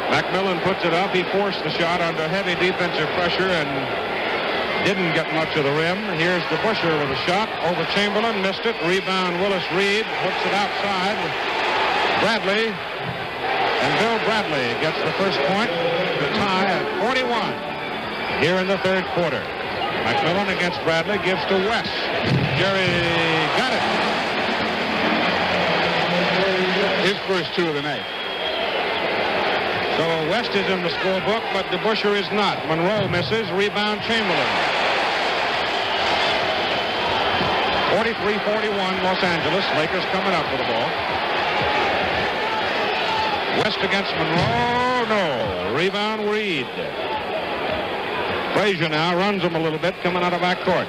McMillian puts it up. He forced the shot under heavy defensive pressure and didn't get much of the rim. Here's DeBusschere with a shot over Chamberlain. Missed it. Rebound Willis Reed. Puts it outside. Bradley. And Bill Bradley gets the first point to tie at 41 here in the third quarter. McMillian against Bradley. Gives to West. Jerry got it. His first 2 of the night. So West is in the scorebook, but DeBusschere is not. Monroe misses. Rebound Chamberlain. 43-41 Los Angeles. Lakers coming up with the ball. West against Monroe. No. Rebound Reed. Frazier now runs him a little bit coming out of backcourt.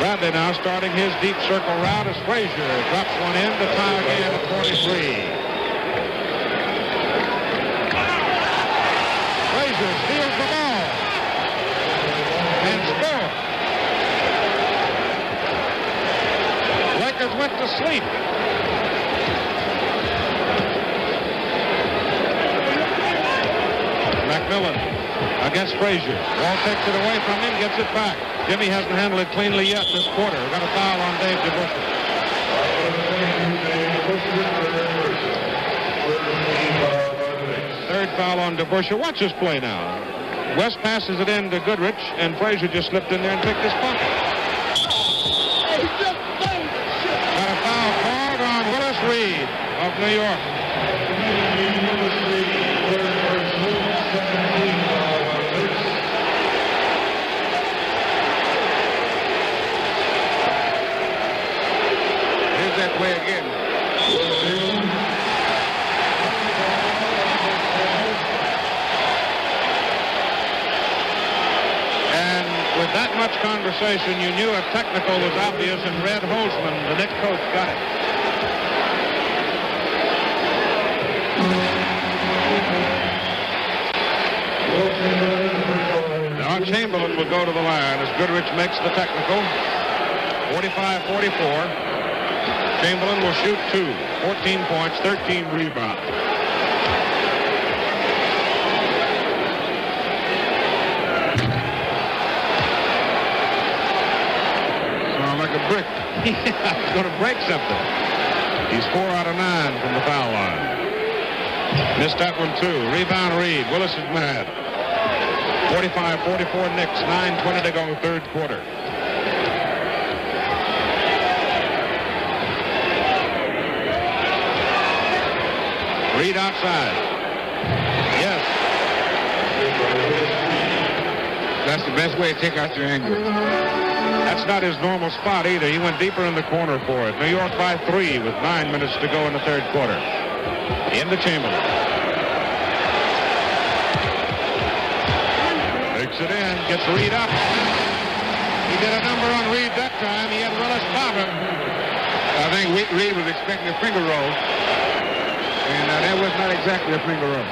Bradley now starting his deep circle route as Frazier drops one in to tie again at 43. Frazier steals the ball and scores. Lakers went to sleep. McMillian against Frazier. Walt takes it away from him, gets it back. Jimmy hasn't handled it cleanly yet this quarter. We've got a foul on Dave DeBusschere. Third foul on DeBusschere. Watch this play now. West passes it in to Goodrich, and Frazier just slipped in there and picked his pocket. Got a foul called on Willis Reed of New York. Here's that play again. With that much conversation, you knew a technical was obvious, and Red Holzman, the Knicks coach, got it. Now Chamberlain will go to the line as Goodrich makes the technical. 45-44. Chamberlain will shoot 2. 14 points, 13 rebounds. Like a brick. Yeah, he's going to break something. He's 4 out of 9 from the foul line. Missed that one, too. Rebound Reed. Willis is mad. 45-44 Knicks. 9:20 to go, third quarter. Reed outside. Yes. That's the best way to take out your anger. That's not his normal spot either. He went deeper in the corner for it. New York by 3 with 9 minutes to go in the third quarter. Into Chamberlain. Takes it in, gets Reed up. He did a number on Reed that time. He had Willis bottom. I think Reed was expecting a finger roll. And that was not exactly a finger roll.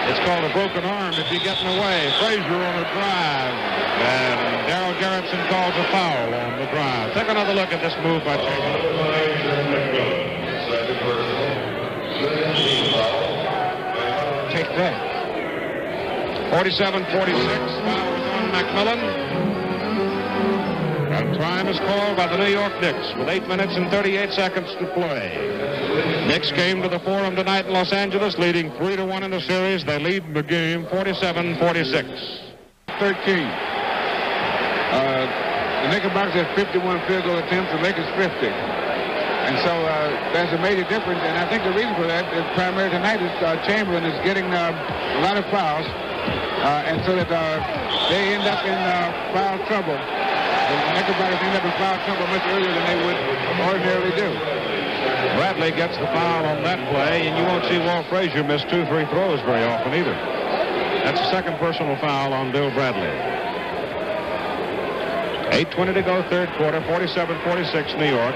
It's called a broken arm if you're getting away. Frazier on a drive. And Darryl Garrettson calls a foul on the drive. Take another look at this move by Chamberlain. Take that. 47-46. Foul is on McMillian. And time is called by the New York Knicks with 8 minutes and 38 seconds to play. Knicks came to the Forum tonight in Los Angeles, leading 3-1 in the series. They lead the game 47-46. 13. The Knickerbockers had 51 field goal attempts, the Lakers 50. And so there's a major difference, and I think the reason for that is primarily tonight is Chamberlain is getting a lot of fouls, and so that they end up in foul trouble. The Knickerbockers end up in foul trouble much earlier than they would ordinarily do. Bradley gets the foul on that play, and you won't see Walt Frazier miss 2 free throws very often either. That's the second personal foul on Bill Bradley. 8:20 to go, third quarter, 47-46 New York.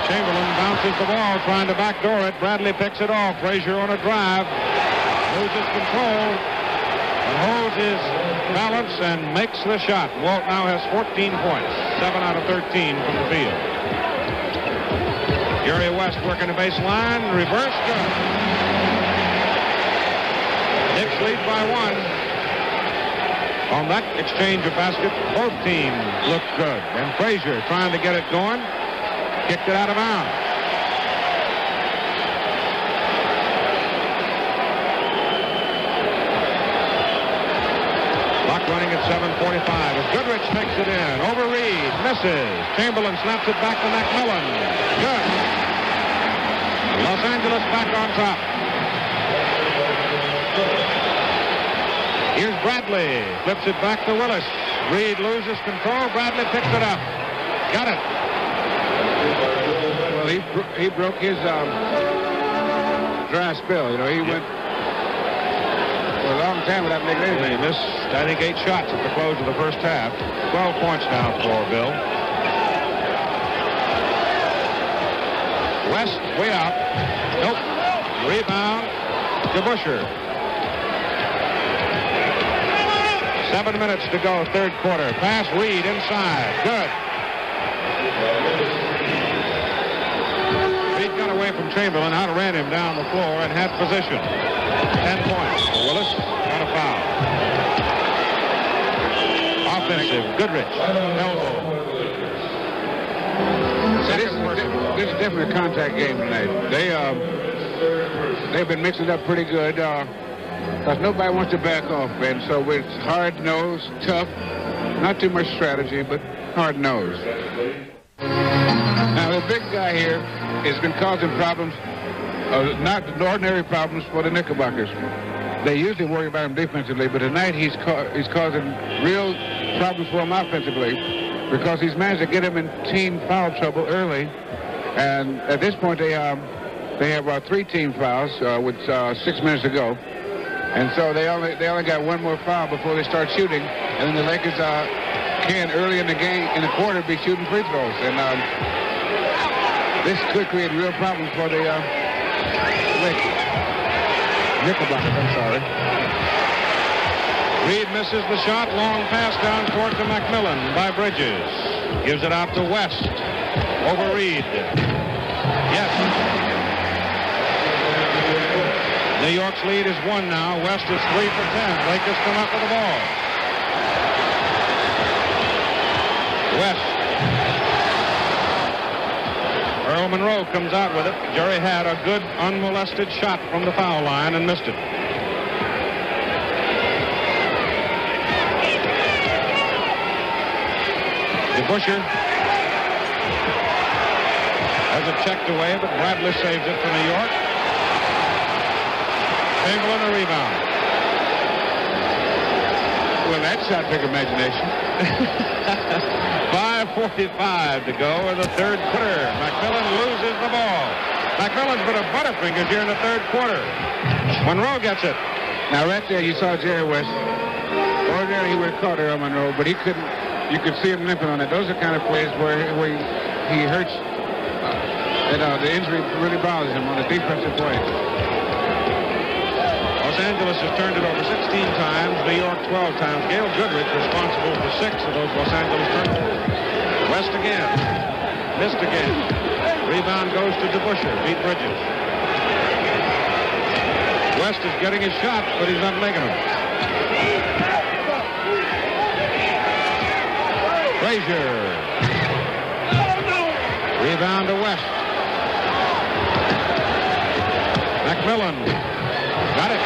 Chamberlain bounces the ball, trying to backdoor it. Bradley picks it off. Frazier on a drive. Loses control. And holds his balance and makes the shot. Walt now has 14 points. 7 out of 13 from the field. Jerry West working the baseline. Reverse good. Knicks lead by 1. On that exchange of baskets, both teams look good. And Frazier trying to get it going. Kicked it out of bounds. Clock running at 7:45 as Goodrich takes it in. Over Reed. Misses. Chamberlain snaps it back to McMillian. Good. Los Angeles back on top. Here's Bradley. Flips it back to Willis. Reed loses control. Bradley picks it up. Got it. Well, he broke his dry spell. You know, he went for a long time without making anything. They missed, I think, 8 shots at the close of the first half. 12 points now for Bill. West way out. Nope. Rebound. DeBusschere. 7 minutes to go, third quarter. Pass Reed inside. Good. Reed Reed got away from Chamberlain, outran him down the floor, and had position. 10 points for Willis. Got a foul. Offensive, Goodrich, elbow. This is definitely a contact game tonight. They've been mixing it up pretty good because nobody wants to back off, and so it's hard-nosed, tough, not too much strategy, but hard-nosed. Now, the big guy here has been causing problems, not ordinary problems for the Knickerbockers. They usually worry about him defensively, but tonight he's causing real problems for them offensively because he's managed to get him in team foul trouble early. And at this point, they have 3 team fouls with 6 minutes to go. And so they only got one more foul before they start shooting. And then the Lakers can early in the game, in the quarter, be shooting free throws. And this could create real problems for the Lakers. Knickerbockers, I'm sorry. Reed misses the shot. Long pass down court to McMillian by Bridges. Gives it out to West. Over Reed. Yes. New York's lead is 1 now. West is 3 for 10. Lakers come up with the ball. West. Earl Monroe comes out with it. Jerry had a good unmolested shot from the foul line and missed it. DeBusschere has it checked away, but Bradley saves it for New York. Chamberlain a rebound. Well, that shot took imagination. 5:45 to go in the third quarter. McMillian loses the ball. McMillian's been a butterfingers here in the third quarter. Monroe gets it. Now, right there, you saw Jerry West. Ordinarily, he would have caught Earl Monroe, but he couldn't. You could see him limping on it. Those are kind of plays where he hurts. The injury really bothers him on the defensive play. Los Angeles has turned it over 16 times. New York 12 times. Gail Goodrich responsible for 6 of those Los Angeles turnovers. West again. Missed again. Rebound goes to DeBusschere. Beat Bridges. West is getting his shots, but he's not making them. Frazier. Rebound to West. McMillian. Got it.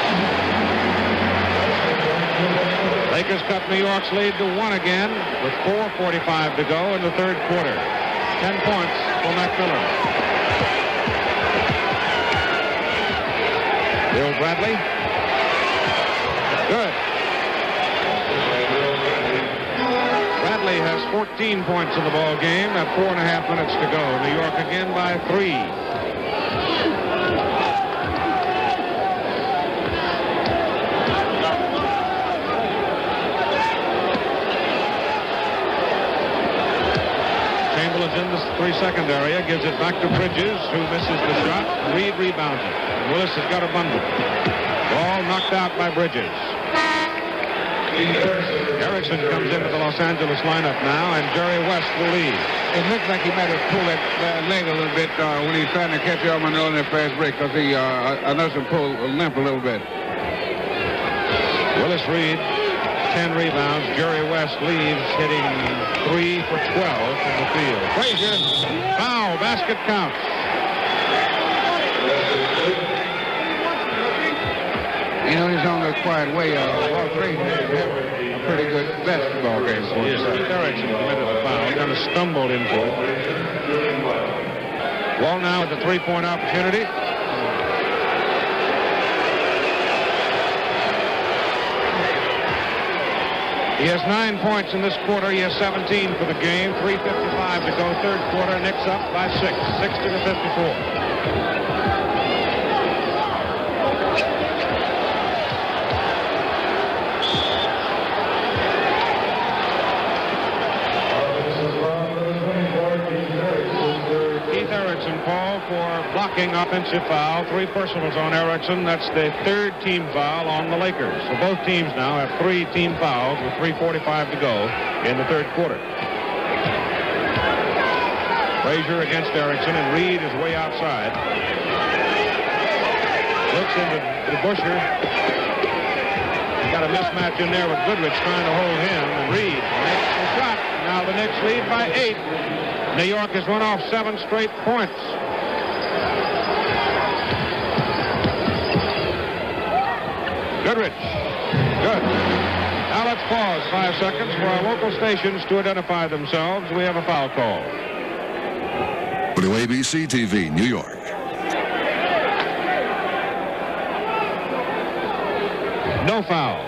Lakers cut New York's lead to 1 again with 4:45 to go in the third quarter. 10 points for McMillian. Bill Bradley. Good. Bradley has 14 points in the ball game at 4.5 minutes to go. New York again by 3. In the 3-second area, gives it back to Bridges, who misses the shot. Reed rebounds it. Willis has got a bundle. Ball knocked out by Bridges. Erickson comes into the Los Angeles lineup now, and Jerry West will lead. It looks like he might have pulled that leg a little bit when he was trying to catch Earl Monroe in that fast break, because I noticed him pull a limp a little bit. Willis Reed, 10 rebounds. Jerry West leaves, hitting 3 for 12 from the field. Frazier, foul, basket counts. You know, he's on the quiet way. Walt Frazier have a pretty good basketball game for Yes, Keith Erickson committed the foul. Kind of stumbled into it. Walt now with the 3-point opportunity. He has 9 points in this quarter. He has 17 for the game. 3:55 to go, third quarter. Knicks up by 6, 60-54. Keith Erickson called for blocking offensive foul. 3 personals on Erickson. That's the 3rd team foul on the Lakers. So both teams now have 3 team fouls with 3:45 to go in the third quarter. Frazier against Erickson, and Reed is way outside. Looks into DeBusschere. He's got a mismatch in there with Goodrich trying to hold him, and Reed makes the shot. Now the Knicks lead by 8. New York has run off 7 straight points. Goodrich. Good. Now let's pause 5 seconds for our local stations to identify themselves. We have a foul call. WABC TV, New York. No foul.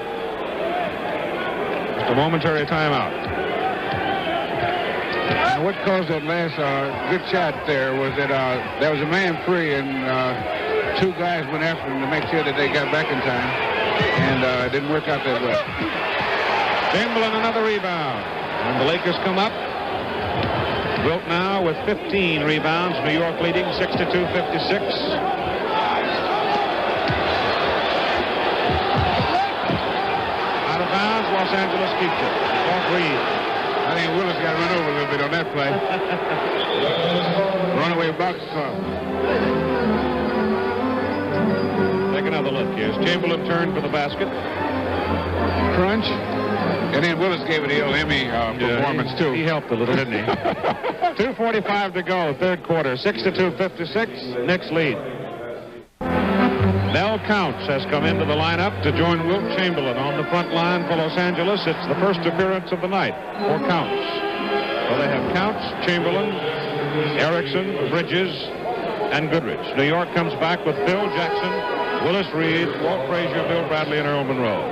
Just a momentary timeout. Now, what caused that last good shot there was that there was a man free, and 2 guys went after him to make sure that they got back in time, and it didn't work out that way. Chamberlain another rebound, and the Lakers come up. Wilt now with 15 rebounds. New York leading 62-56. Out of bounds, Los Angeles keeps it. Off Reed. I think Willis got run over a little bit on that play. Runaway box car. Take another look. Here's Chamberlain turned for the basket. Crunch. And then Willis gave it the old Emmy performance, too. He helped a little, didn't he? 2:45 to go, third quarter. 62-56. Knicks lead. Mel Counts has come into the lineup to join Wilt Chamberlain on the front line for Los Angeles. It's the first appearance of the night for Counts. So they have Counts, Chamberlain, Erickson, Bridges, and Goodrich. New York comes back with Bill Jackson, Willis Reed, Walt Frazier, Bill Bradley, and Earl Monroe.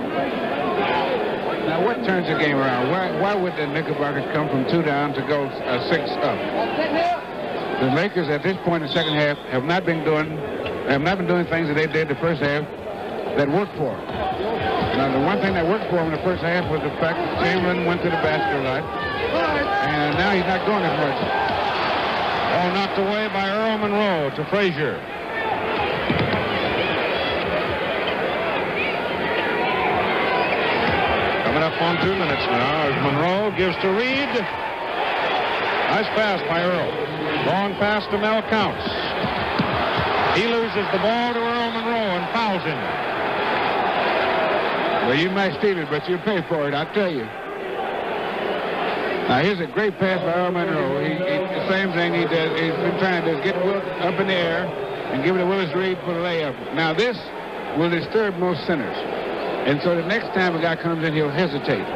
Now, what turns the game around? Why would the Knickerbockers come from 2 down to go 6 up? The Lakers at this point in the second half have not been doing things that they did the first half that worked for them. Now, the one thing that worked for them in the first half was the fact that Chamberlain went to the basket a lot, and now he's not going as much. Oh, knocked away by Earl Monroe to Frazier. Coming up on 2 minutes now as Monroe gives to Reed. Nice pass by Earl. Long pass to Mel Counts. He loses the ball to Earl Monroe and fouls him. Well, you might steal it, but you'll pay for it, I'll tell you. Now, here's a great pass by Earl Monroe. The same thing he does. He's been trying to get Wilt up in the air and give it to Willis Reed for the layup. Now, this will disturb most centers. And so the next time a guy comes in, he'll hesitate.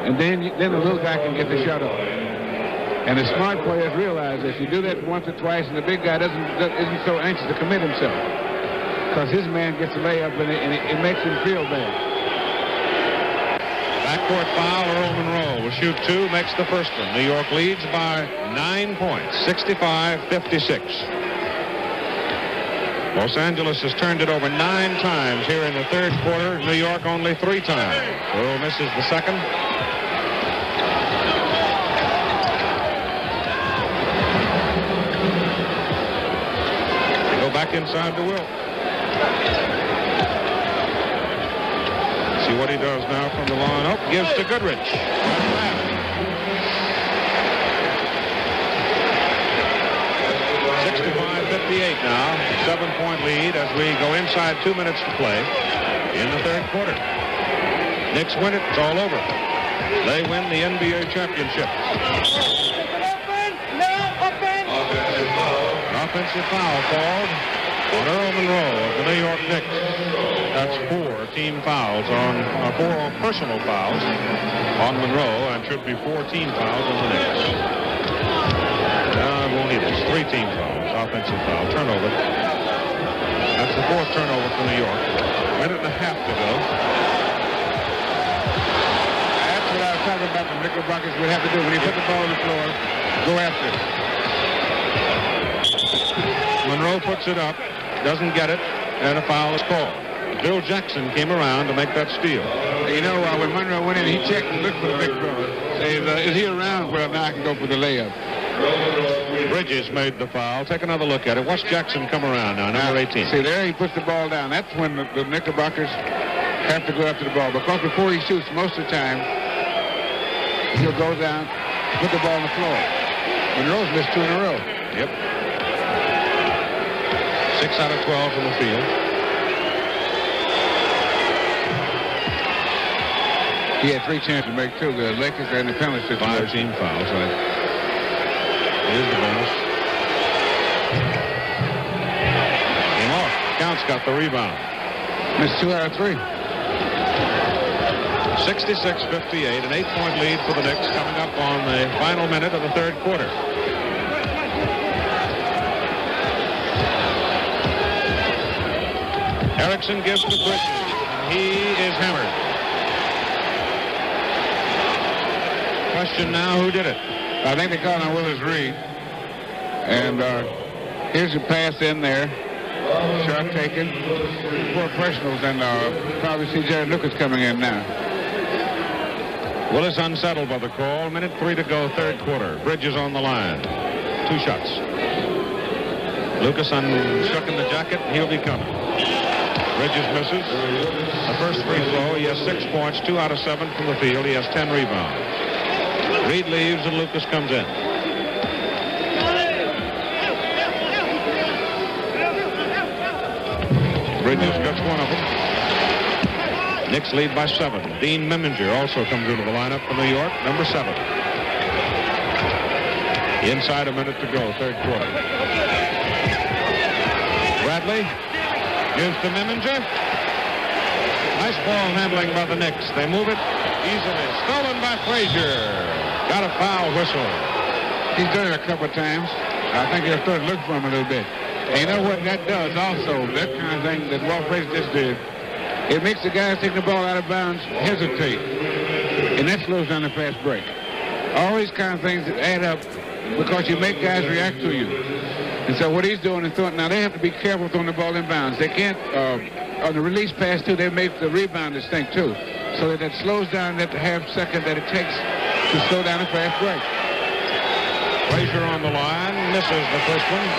And then the little guy can get the shot off. And the smart players realize that if you do that once or twice and the big guy isn't so anxious to commit himself, because his man gets a layup and it makes him feel bad. Backcourt foul, Earl Monroe will shoot 2, makes the first one. New York leads by 9 points, 65-56. Los Angeles has turned it over 9 times here in the third quarter. New York only 3 times. Earl misses the second. Back inside to Wilt. See what he does now from the line. Oh, gives to Goodrich. 65-58 now. 7-point lead as we go inside 2 minutes to play in the third quarter. Knicks win it. It's all over. They win the NBA championship. Offensive foul called on Earl Monroe of the New York Knicks. That's 4 team fouls on 4 personal fouls on Monroe, and should be 4 team fouls on the Knicks. Won't need it. 3 team fouls, offensive foul, turnover. That's the 4th turnover for New York. Minute and a half to go. That's what I was talking about. The Knickerbockers would have to do when he put the ball on the floor. Go after it. Monroe puts it up, doesn't get it, and a foul is called. Bill Jackson came around to make that steal. You know, when Monroe went in, he checked and looked for the big brother. Is he around? Well, now I can go for the layup. Bridges made the foul. Take another look at it. Watch Jackson come around now, number 18. See, there he puts the ball down. That's when the Knickerbockers have to go after the ball. Because before he shoots, most of the time, he'll go down, put the ball on the floor. Monroe's missed 2 in a row. Yep. 6 out of 12 from the field. He had 3 chances to make, too. The Lakers are in the penalty situation. 5 team fouls, right? Here's the bonus. Came off. Counts got the rebound. Missed 2 out of 3. 66-58, an 8-point lead for the Knicks coming up on the final minute of the third quarter. Erickson gives to Bridges, and he is hammered. Question now, who did it? I think they called on Willis Reed. And here's a pass in there. Shot taken. 4 personals, and probably see Jerry Lucas coming in now. Willis unsettled by the call. Minute 3 to go, third quarter. Bridges on the line. 2 shots. Lucas unstuck in the jacket. He'll be coming. Bridges misses. The first free throw. He has 6 points, 2 out of 7 from the field. He has 10 rebounds. Reed leaves and Lucas comes in. Bridges gets one of them. Knicks lead by 7. Dean Meminger also comes into the lineup for New York, number 7. Inside a minute to go, third quarter. Bradley gives to Meminger. Nice ball handling by the Knicks. They move it easily. Stolen by Frazier. Got a foul whistle. He's done it a couple of times. I think he'll start to look for him a little bit. And you know what that does also, that kind of thing that Walt Frazier just did, it makes the guys taking the ball out of bounds hesitate. And that slows down the fast break. All these kind of things that add up because you make guys react to you. And so what he's doing is throwing, now they have to be careful throwing the ball in bounds. They can't, on the release pass too, they make the rebounders think too. So that slows down that half second that it takes to slow down a fast break. Frazier on the line, misses the first one.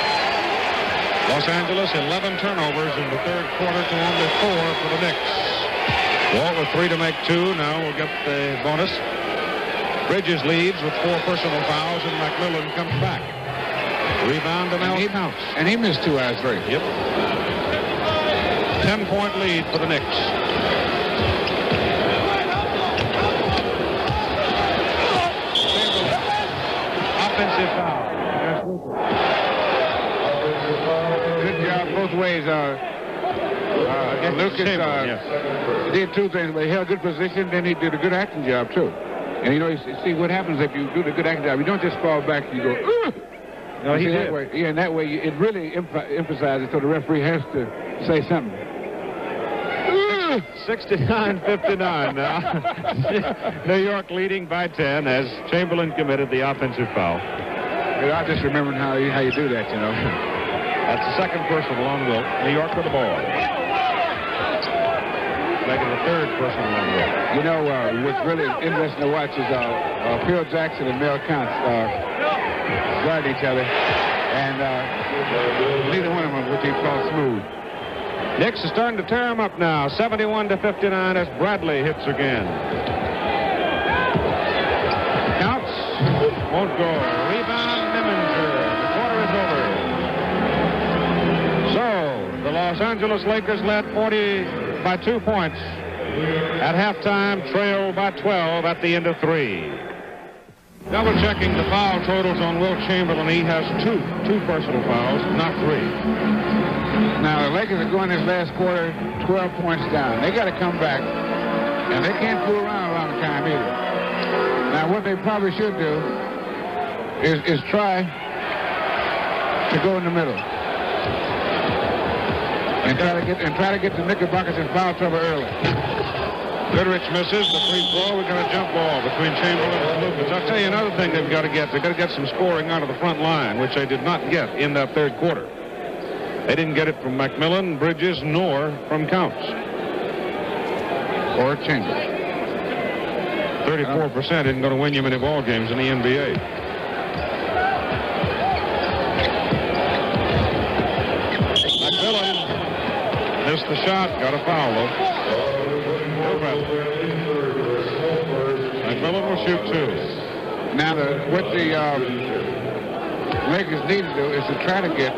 Los Angeles, 11 turnovers in the third quarter to only 4 for the Knicks. Walt with 3 to make 2. Now we'll get the bonus. Bridges leads with 4 personal fouls, and McMillian comes back. Rebound to Mel Counts. And he missed 2 out of 3. Yep. 10-point lead for the Knicks. Offensive foul. Good job both ways. Lucas did 2 things, but he held good position, then he did a good acting job too. And you know, you see what happens if you do the good acting job. You don't just fall back, you go, ugh! No, he did. That way, yeah, and that way it really emphasizes, so the referee has to say something. 69-59 now. New York leading by 10 as Chamberlain committed the offensive foul. I just remembered how you do that, you know. That's the second personal on Wilt. New York with the ball. Making the third personal on Wilt. You know, what's really interesting to watch is Phil Jackson and Mel Counts guard each other, and neither one of them would be called smooth. Knicks is starting to tear him up now. 71-59 as Bradley hits again. Counts. Won't go. Rebound, Meminger. The quarter is over. So, the Los Angeles Lakers led 40 by 2 points. At halftime, trailed by 12 at the end of 3. Double checking the foul totals on Wilt Chamberlain. He has two personal fouls, not 3. Now, the Lakers are going this last quarter 12 points down. They got to come back, and they can't fool around a long time either. Now, what they probably should do is try to go in the middle and try to get the Knickerbockers in foul trouble early. Goodrich misses the free throw. We've got a jump ball between Chamberlain and Lucas. I'll tell you another thing they've got to get. They've got to get some scoring out of the front line, which they did not get in that third quarter. They didn't get it from McMillian, Bridges, nor from Counts. Or Chamberlain. 34% isn't going to win you many ball games in the NBA. McMillian missed the shot, got a foul though. McMillian will shoot 2. Now, what the Lakers need to do is to try to get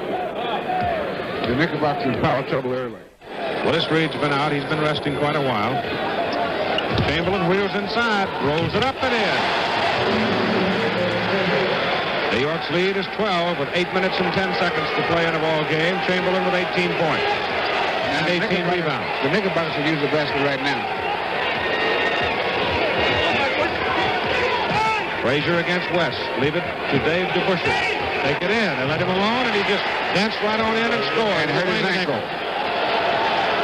the Knickerbockers in foul trouble early. Willis Reed's been out. He's been resting quite a while. Chamberlain wheels inside, rolls it up and in. New York's lead is 12 with 8 minutes and 10 seconds to play in a ball game. Chamberlain with 18 points and 18 rebounds. The Knickerbockers will use the basket right now. Frazier against West. Leave it to Dave DeBusschere. Take it in and let him alone, and he just danced right on in and scored. And hurt his ankle.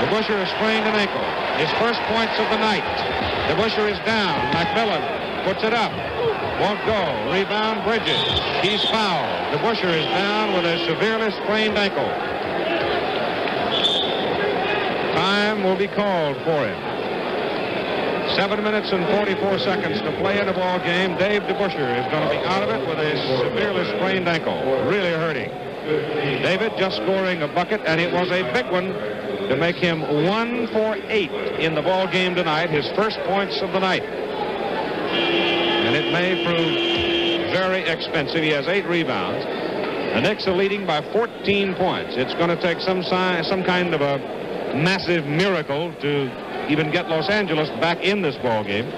DeBusschere has sprained an ankle. His first points of the night. DeBusschere is down. McMillian puts it up. Won't go. Rebound Bridges. He's fouled. DeBusschere is down with a severely sprained ankle. Time will be called for him. 7 minutes and 44 seconds to play in a ball game. Dave DeBusschere is going to be out of it with a severely sprained ankle. Really hurting. David just scoring a bucket, and it was a big one to make him 1 for 8 in the ball game tonight. His first points of the night. And it may prove very expensive. He has 8 rebounds. The Knicks are leading by 14 points. It's going to take some kind of a massive miracle to even get Los Angeles back in this ball game.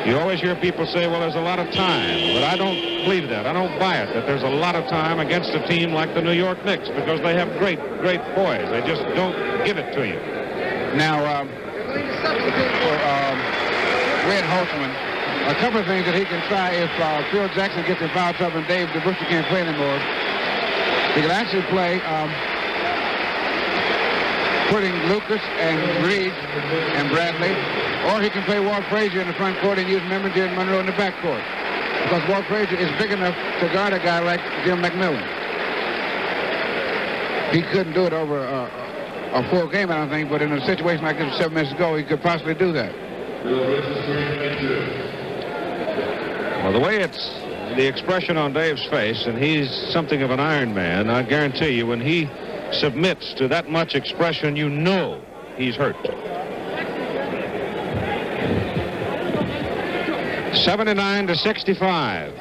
You always hear people say, well, there's a lot of time, but I don't believe that. I don't buy it, that there's a lot of time against a team like the New York Knicks, because they have great boys. They just don't give it to you. Now, for Red Holtzman, a couple of things that he can try if Phil Jackson gets in foul trouble and Dave DeBusschere can't play anymore. He can actually play putting Lucas and Reed and Bradley, or he can play Walt Frazier in the front court and use Memminger and Monroe in the back court, because Walt Frazier is big enough to guard a guy like Jim McMillian. He couldn't do it over a full game, I don't think, but in a situation like this 7 minutes ago, he could possibly do that. Well, the way it's the expression on Dave's face, and he's something of an Iron Man, I guarantee you, when he submits to that much expression, you know he's hurt. 79-65.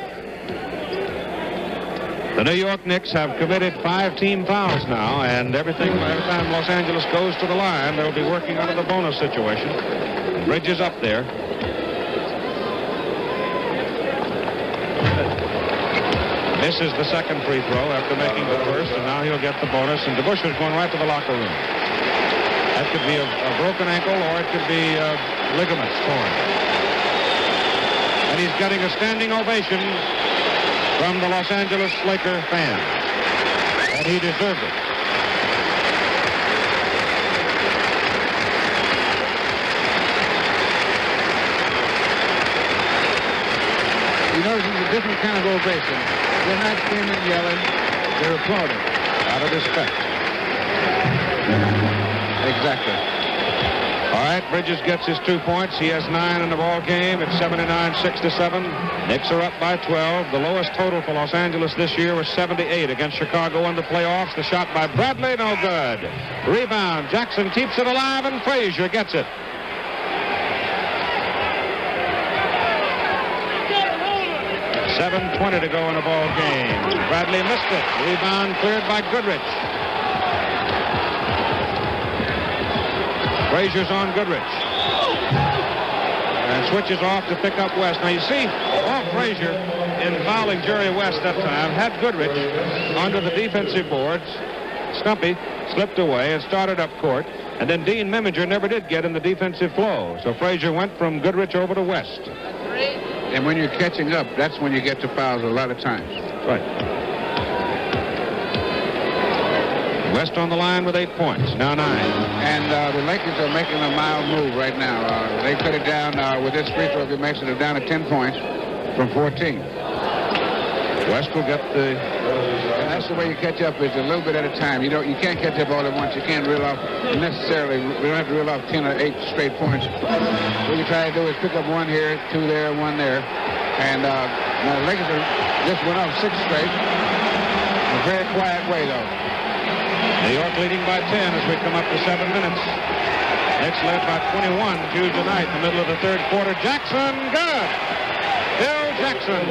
The New York Knicks have committed 5 team fouls now, and every time Los Angeles goes to the line, they'll be working under the bonus situation. Bridges up there. Misses the second free throw after making the first, and now he'll get the bonus, and DeBusschere's going right to the locker room. That could be a broken ankle, or it could be ligaments torn. And he's getting a standing ovation from the Los Angeles Laker fans, and he deserved it. You notice it's a different kind of ovation. They're not screaming and yelling. They're applauding. Out of respect. Exactly. All right, Bridges gets his 2 points. He has 9 in the ball game. It's 79-67. Knicks are up by 12. The lowest total for Los Angeles this year was 78 against Chicago in the playoffs. The shot by Bradley, no good. Rebound. Jackson keeps it alive, and Frazier gets it. .20 to go in a ball game. Bradley missed it. Rebound cleared by Goodrich. Frazier's on Goodrich. And switches off to pick up West. Now you see, Walt Frazier, in fouling Jerry West that time, had Goodrich under the defensive boards. Stumpy slipped away and started up court. And then Dean Memminger never did get in the defensive flow. So Frazier went from Goodrich over to West. And when you're catching up, that's when you get to fouls a lot of times. Right. West on the line with 8 points, now 9. And the Lakers are making a mild move right now. They cut it down with this free throw. It makes it down to 10 points from 14. West will get the... And that's the way you catch up, is a little bit at a time. You can't catch up all at once. You can't reel off necessarily. We don't have to reel off 10 or 8 straight points. What you try to do is pick up 1 here, 2 there, 1 there. And now the Lakers just went off 6 straight. In a very quiet way, though. New York leading by 10 as we come up to 7 minutes. Knicks led by 21 Tuesday night in the middle of the third quarter. Jackson, good. Bill Jackson.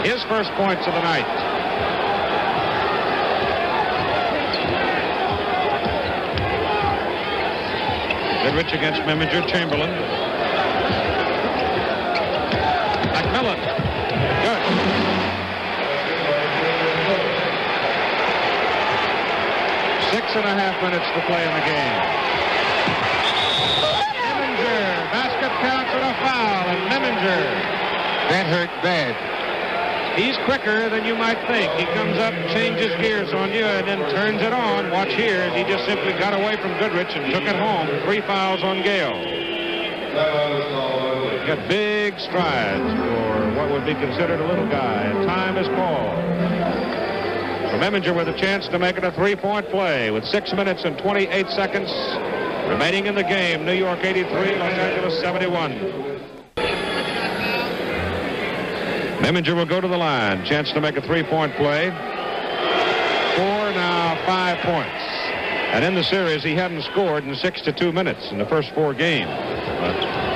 his first points of the night. Goodrich against Meminger. Chamberlain. McMillian. Good. Six and a half minutes to play in the game. Meminger. Basket counts and a foul. And Meminger. That hurt bad. He's quicker than you might think. He comes up, changes gears on you, and then turns it on. Watch here. He just simply got away from Goodrich and took it home. 3 fouls on Gail. Got big strides for what would be considered a little guy. And time is called. So Meminger with a chance to make it a 3-point play with 6 minutes and 28 seconds remaining in the game. New York 83, Los Angeles 71. Meminger will go to the line. Chance to make a 3-point play. 5 points. And in the series, he hadn't scored in 6 to 2 minutes in the first 4 games. But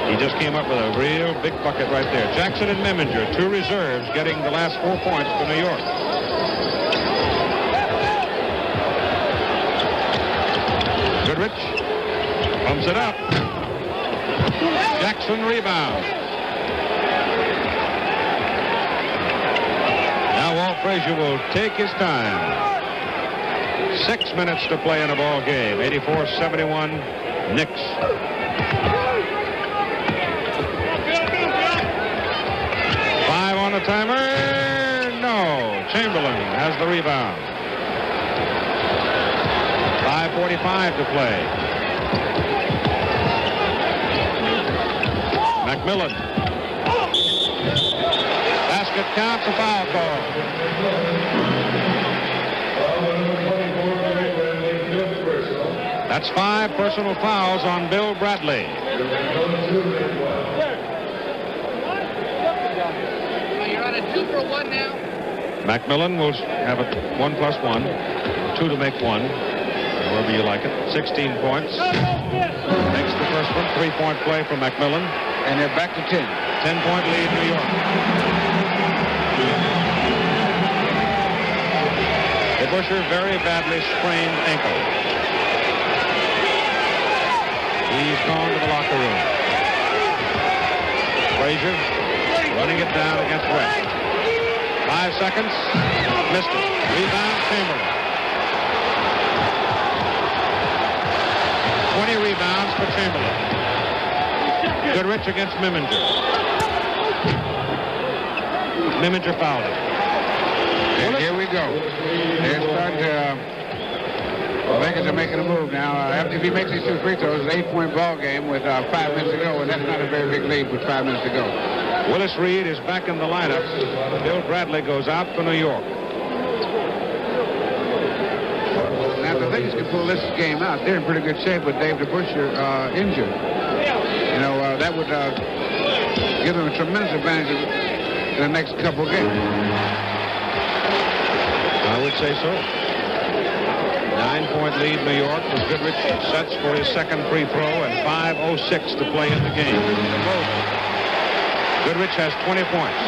he just came up with a real big bucket right there. Jackson and Meminger, 2 reserves, getting the last 4 points for New York. Goodrich pumps it up. Jackson rebounds. Walt Frazier will take his time. 6 minutes to play in a ball game. 84-71 Knicks. Five on the timer. No. Chamberlain has the rebound. 5:45 to play. McMillian. Basket counts, a foul call. That's 5 personal fouls on Bill Bradley. You're on a 2 for 1 now. McMillian will have a 1+1, 2 to make 1, however you like it. 16 points. Makes the first one. 3-point play from McMillian. And they're back to 10. 10-point lead, New York. DeBusschere very badly sprained ankle. He's gone to the locker room. Frazier running it down against West. 5 seconds. Missed it. Rebound, Chamberlain. 20 rebounds for Chamberlain. Goodrich against Meminger. Meminger fouled him. And here we go. They're starting to... the Lakers are making a move now. After he makes these 2 free throws, it's an 8-point ball game with 5 minutes to go, and that's not a very big lead with 5 minutes to go. Willis Reed is back in the lineup. Bill Bradley goes out for New York. Now, if the Lakers can pull this game out, they're in pretty good shape with Dave DeBusschere injured. You know, that would give them a tremendous advantage in the next couple of games. I would say so. 9-point lead, New York, as Goodrich sets for his second free throw and 5:06 to play in the game. Goodrich has 20 points.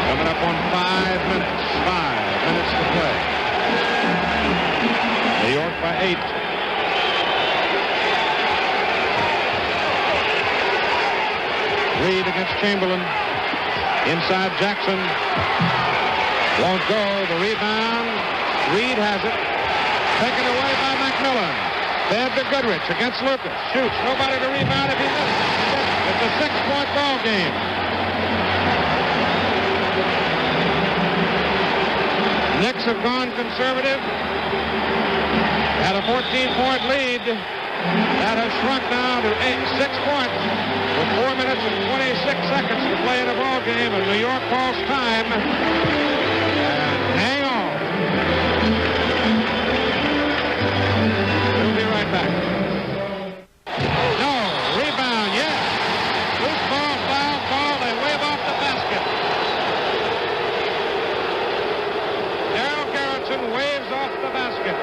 Coming up on 5 minutes. 5 minutes to play. New York by 8. Reed against Chamberlain. Inside Jackson. Won't go. The rebound. Reed has it. Taken away by McMillian. Fed to Goodrich against Lucas. Shoots. Nobody to rebound if he misses. It's a 6-point ball game. Knicks have gone conservative. Had a 14-point lead. That has shrunk now to 6 points with 4 minutes and 26 seconds to play in a ball game, and New York calls time. Hang on. We'll be right back. No, rebound, yes. Loose ball, foul ball. They wave off the basket. Darryl Garrettson waves off the basket.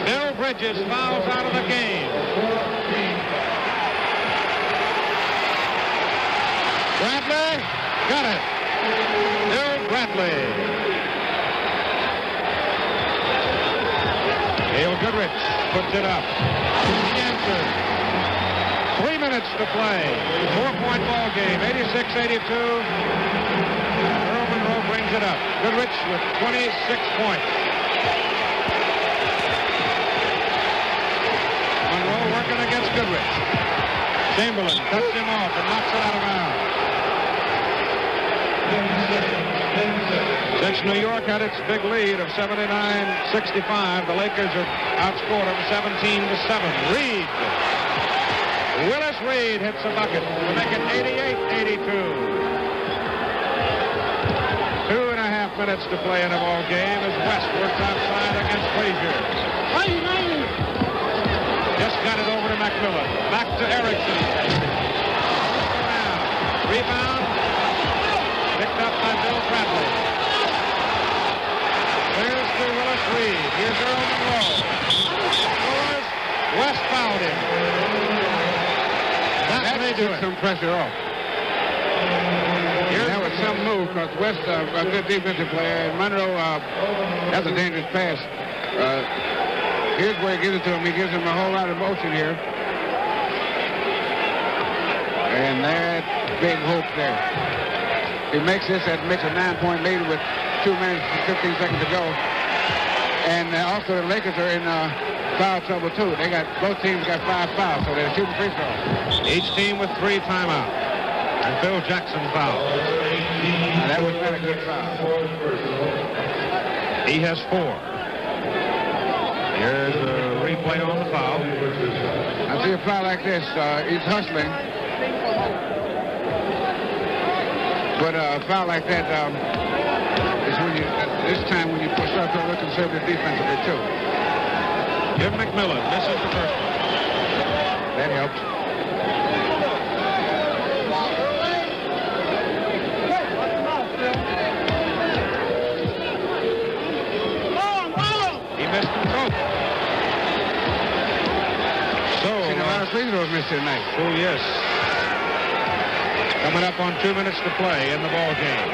Bill Bridges fouls out of the game. Bradley. Got it. Bill Bradley. Gail Goodrich puts it up. He answers. 3 minutes to play. 4-point ball game. 86-82. Earl Monroe brings it up. Goodrich with 26 points. Monroe working against Goodrich. Chamberlain cuts him off and knocks it out of bounds. Since New York had its big lead of 79-65, the Lakers have outscored them 17-7. Reed. Willis Reed hits a bucket to make it 88-82. 2.5 minutes to play in the ball game as West works outside against Frazier. Just got it over to McMillian. Back to Erickson. Rebound. Picked up by Bill Bradley. Here's to Willis Reed. Here's Earl Monroe. West fouled him. That may do some pressure off. That was some move because West, a good defensive player, and Monroe, that's a dangerous pass. Here's where he gives it to him. He gives him a whole lot of motion here. And that big hoop there. He makes this, that makes a 9-point lead with 2 minutes and 15 seconds to go. And also the Lakers are in foul trouble too. Both teams got 5 fouls, so they're shooting free throws. Each team with 3 timeouts. And Phil Jackson fouled. Now, that was not a good foul. He has 4. Here's a replay on the foul. I see a foul like this. He's hustling. But a foul like that is when you, this time when you push up to a conservative defensively too. Give McMillian. This is the first one. That helps. He missed the throat. So, a lot of free throws missed tonight. Oh, yes. Coming up on 2 minutes to play in the ball game.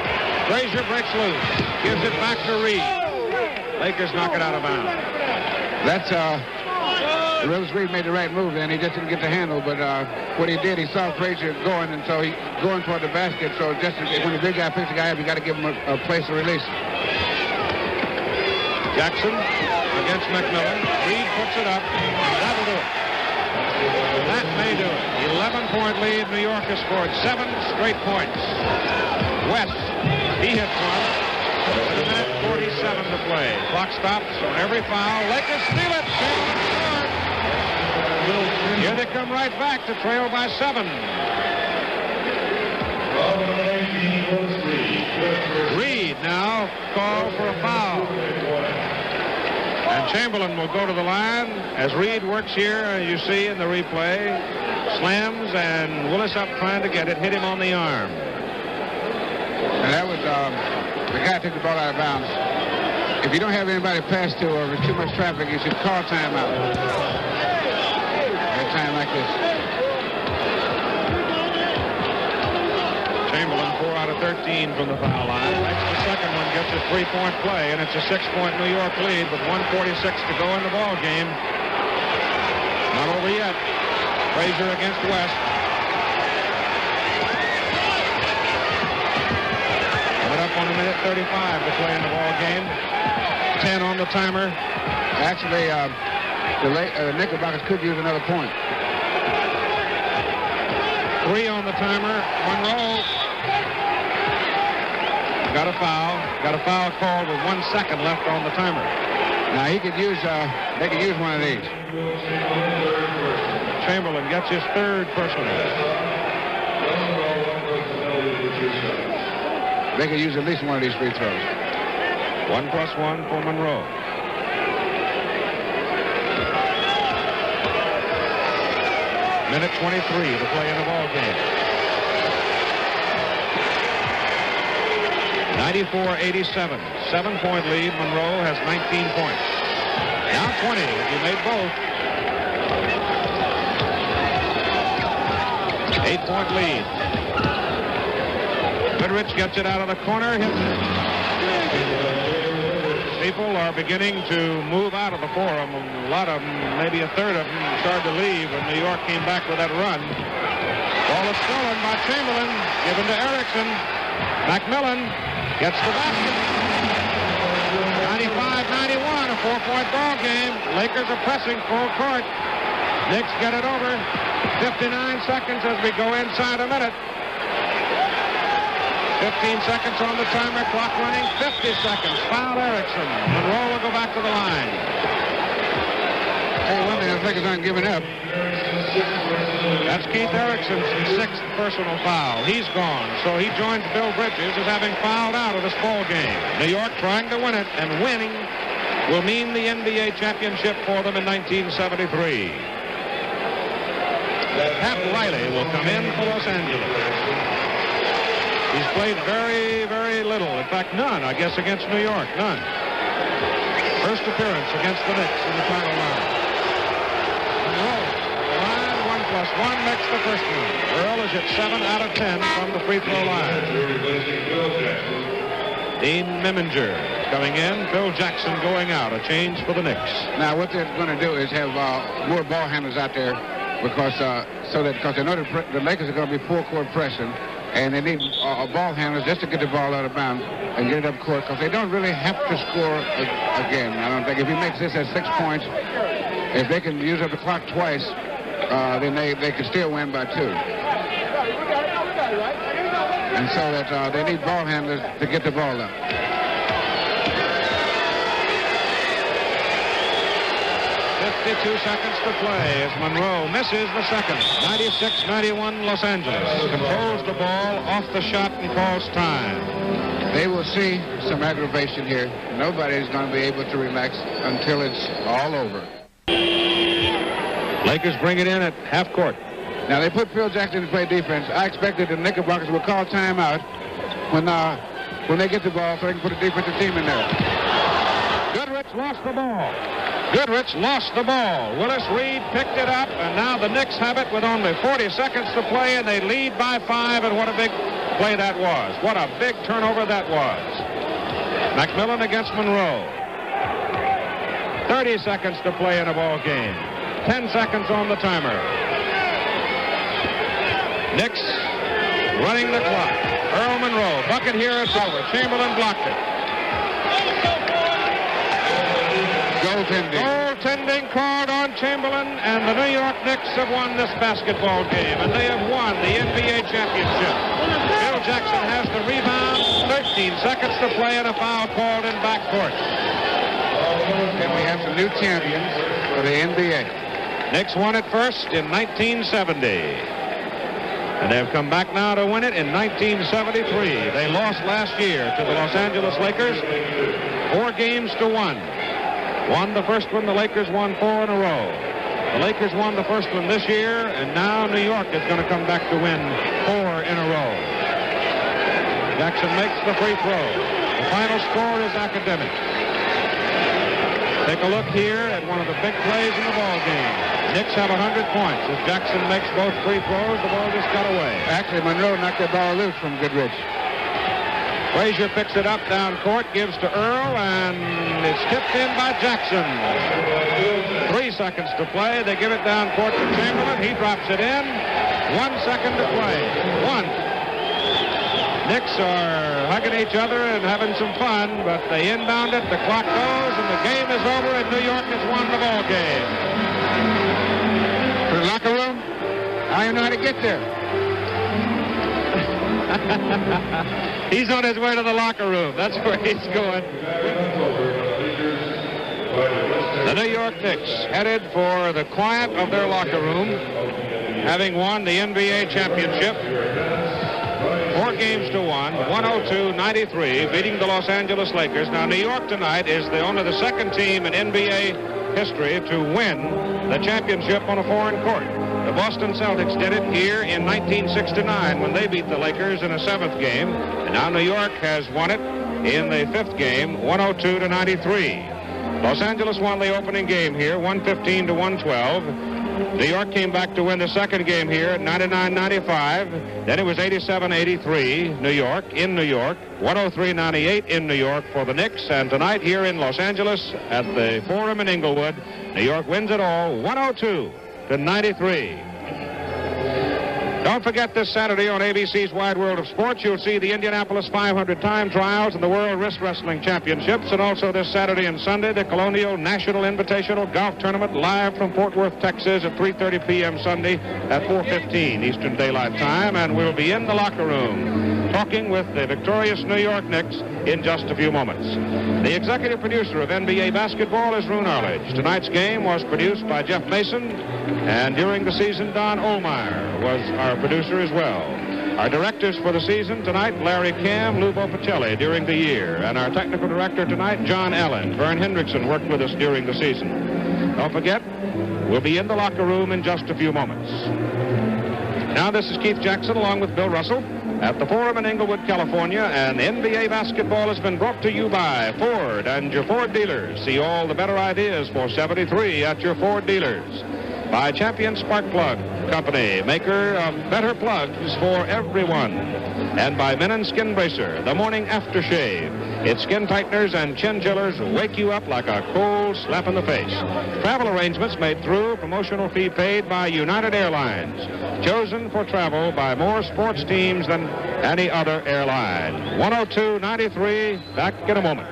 Frazier breaks loose. Gives it back to Reed. Lakers knock it out of bounds. That's Willis Reed made the right move then. He just didn't get the handle, but what he did, he saw Frazier going, and so he going toward the basket. So just when the big guy picks the guy up, you got to give him a place to release. Jackson against McMillian. Reed puts it up. That'll do it. That may do it. 11-point lead. New York has scored 7 straight points. West, he hits one. With a minute 47 to play. Clock stops on every foul. Lakers steal it. Here they come right back to trail by 7. Reed now called for a foul. And Chamberlain will go to the line as Reed works here. You see in the replay, slams and Willis up trying to get it, hit him on the arm. And that was the guy took the ball out of bounds. If you don't have anybody to pass to or if there's too much traffic, you should call timeout. At a time like this. Chamberlain 4 out of 13 from the foul line. Makes the second one, gets a 3-point play, and it's a 6-point New York lead with 1:46 to go in the ball game. Not over yet. Frazier against West. Coming up on a minute 35 to play in the ball game. 10 on the timer. Actually, the Knickerbockers could use another point. 3 on the timer. Monroe got a foul. Got a foul called with 1 second left on the timer. Now he could use. They could use one of these. Chamberlain gets his 3rd personal. They could use at least one of these free throws. 1+1 for Monroe. Minute 23 to play in the ball game. 94-87. 7-point lead. Monroe has 19 points. Now 20 if you made both. 8-point lead. Goodrich gets it out of the corner, hits it. People are beginning to move out of the Forum. A lot of them, maybe a third of them, started to leave when New York came back with that run. Ball is stolen by Chamberlain, given to Erickson. McMillian gets the basket. 95-91, a 4-point ball game. Lakers are pressing full court. Knicks get it over. 59 seconds as we go inside a minute. 15 seconds on the timer, clock running, 50 seconds. Foul Erickson. Monroe will go back to the line. Hey, one thing, the Lakers aren't giving up. That's Keith Erickson's sixth personal foul. He's gone, so he joins Bill Bridges as having fouled out of this ball game. New York trying to win it, and winning will mean the NBA championship for them in 1973. Pat Riley will come in for Los Angeles. He's played very, very little. In fact, none, I guess, against New York. None. First appearance against the Knicks in the final round. Monroe, the line, 1+1 makes the first one. Earl is at 7 out of 10 from the free throw line. Dean Meminger coming in. Phil Jackson going out. A change for the Knicks. Now, what they're going to do is have more ball handlers out there because they know the Lakers are going to be full court pressing. And they need ball handlers just to get the ball out of bounds and get it up court because they don't really have to score again. I don't think if he makes this at 6 points, if they can use up the clock twice, then they can still win by 2. And so that they need ball handlers to get the ball up. .52 seconds to play as Monroe misses the second. 96-91 Los Angeles. Controls the ball off the shot and calls time. They will see some aggravation here. Nobody's going to be able to relax until it's all over. Lakers bring it in at half court. Now they put Phil Jackson to play defense. I expected the Knickerbockers would call timeout when they get the ball so they can put a defensive team in there. Goodrich lost the ball. Goodrich lost the ball. Willis Reed picked it up, and now the Knicks have it with only 40 seconds to play, and they lead by 5, and what a big play that was. What a big turnover that was. McMillian against Monroe. 30 seconds to play in a ball game. 10 seconds on the timer. Knicks running the clock. Earl Monroe. Bucket here, it's over. Chamberlain blocked it. Goaltending called on Chamberlain, and the New York Knicks have won this basketball game, and they have won the NBA championship. Phil Jackson has the rebound, 13 seconds to play, and a foul called in backcourt. And we have some new champions for the NBA. Knicks won it first in 1970. And they've come back now to win it in 1973. They lost last year to the Los Angeles Lakers, 4-1. Won the first one, the Lakers won 4 in a row. The Lakers won the first one this year, and now New York is going to come back to win 4 in a row. Jackson makes the free throw. The final score is academic. Take a look here at one of the big plays in the ball game. Knicks have 100 points. As Jackson makes both free throws, the ball just got away. Actually, Monroe knocked the ball loose from Goodrich. Frazier picks it up down court, gives to Earl, and it's tipped in by Jackson. 3 seconds to play. They give it down court to Chamberlain. He drops it in. 1 second to play. 1. Knicks are hugging each other and having some fun, but they inbound it. The clock goes, and the game is over, and New York has won the ball game. To the locker room? I don't know how to get there. He's on his way to the locker room. That's where he's going. The New York Knicks headed for the quiet of their locker room, having won the NBA championship. 4-1, 102-93, beating the Los Angeles Lakers. Now, New York tonight is only the second team in NBA history to win the championship on a foreign court. The Boston Celtics did it here in 1969 when they beat the Lakers in a 7th game. And now New York has won it in the 5th game, 102-93. Los Angeles won the opening game here, 115-112. New York came back to win the second game here at 99-95. Then it was 87-83, New York, in New York. 103-98 in New York for the Knicks. And tonight here in Los Angeles at the Forum in Inglewood, New York wins it all 102-93. Don't forget this Saturday on ABC's Wide World of Sports, you'll see the Indianapolis 500 time trials and the World Wrist Wrestling Championships, and also this Saturday and Sunday, the Colonial National Invitational Golf Tournament live from Fort Worth, Texas at 3:30 p.m. Sunday at 4:15 Eastern Daylight Time, and we'll be in the locker room talking with the victorious New York Knicks in just a few moments. The executive producer of NBA basketball is Roone Arledge. Tonight's game was produced by Jeff Mason, and during the season, Don Ohlmeyer was our producer as well. Our directors for the season tonight, Larry Cam, Lou Bopatelli during the year, and our technical director tonight, John Allen. Vern Hendrickson worked with us during the season. Don't forget, we'll be in the locker room in just a few moments. Now this is Keith Jackson along with Bill Russell at the Forum in Inglewood, California, and NBA basketball has been brought to you by Ford and your Ford dealers. See all the better ideas for 73 at your Ford dealers. By Champion Spark Plug Company, maker of better plugs for everyone. And by Men & Skin Bracer, the morning aftershave. Its skin tighteners and chin chillers wake you up like a cold slap in the face. Travel arrangements made through, promotional fee paid by United Airlines. Chosen for travel by more sports teams than any other airline. 102-93, back in a moment.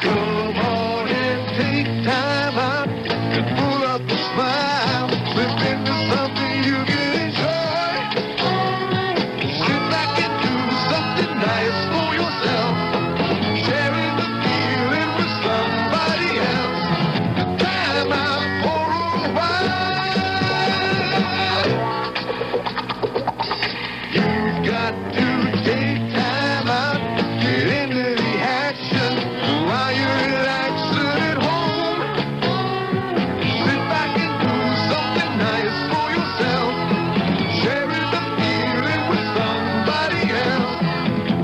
Come on and take time out and pull up a smile. Slip into something you can enjoy. Sit back and do something nice for yourself. Sharing the feeling with somebody else. Time out for a while. You've got to take time out, get into the action while you're relaxing at home. Sit back and do something nice for yourself. Sharing the feeling with somebody else.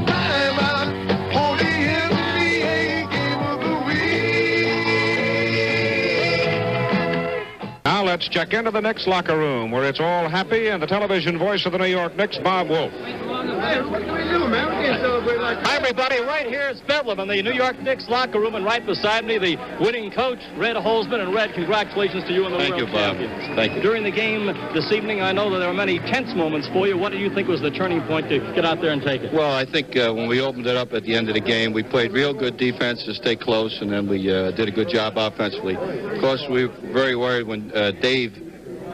Time out for the NBA game of the week. Now let's check into the Knicks locker room, where it's all happy, and the television voice of the New York Knicks, Bob Wolf. Hi, everybody. Right here is Bedlam in the New York Knicks locker room, and right beside me, the winning coach, Red Holzman. And Red, congratulations to you and the World Champions. Thank you. During the game this evening, I know that there were many tense moments for you. What do you think was the turning point to get out there and take it? Well, I think when we opened it up at the end of the game, we played real good defense to stay close, and then we did a good job offensively. Of course, we were very worried when Dave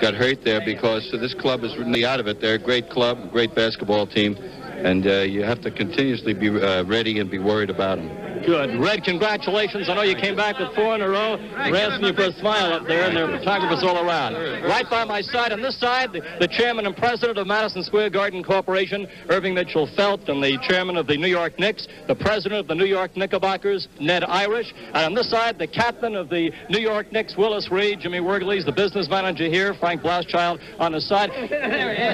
got hurt there, because this club is really out of it. They're a great club, great basketball team, and you have to continuously be ready and be worried about them. Good. Red, congratulations. I know you came back with 4 in a row. We're asking you for a smile up there, and there are photographers all around. Right by my side, on this side, the chairman and president of Madison Square Garden Corporation, Irving Mitchell Felt, and the chairman of the New York Knicks, the president of the New York Knickerbockers, Ned Irish. And on this side, the captain of the New York Knicks, Willis Reed. Jimmy Wergley's the business manager here. Frank Blauschild on the side.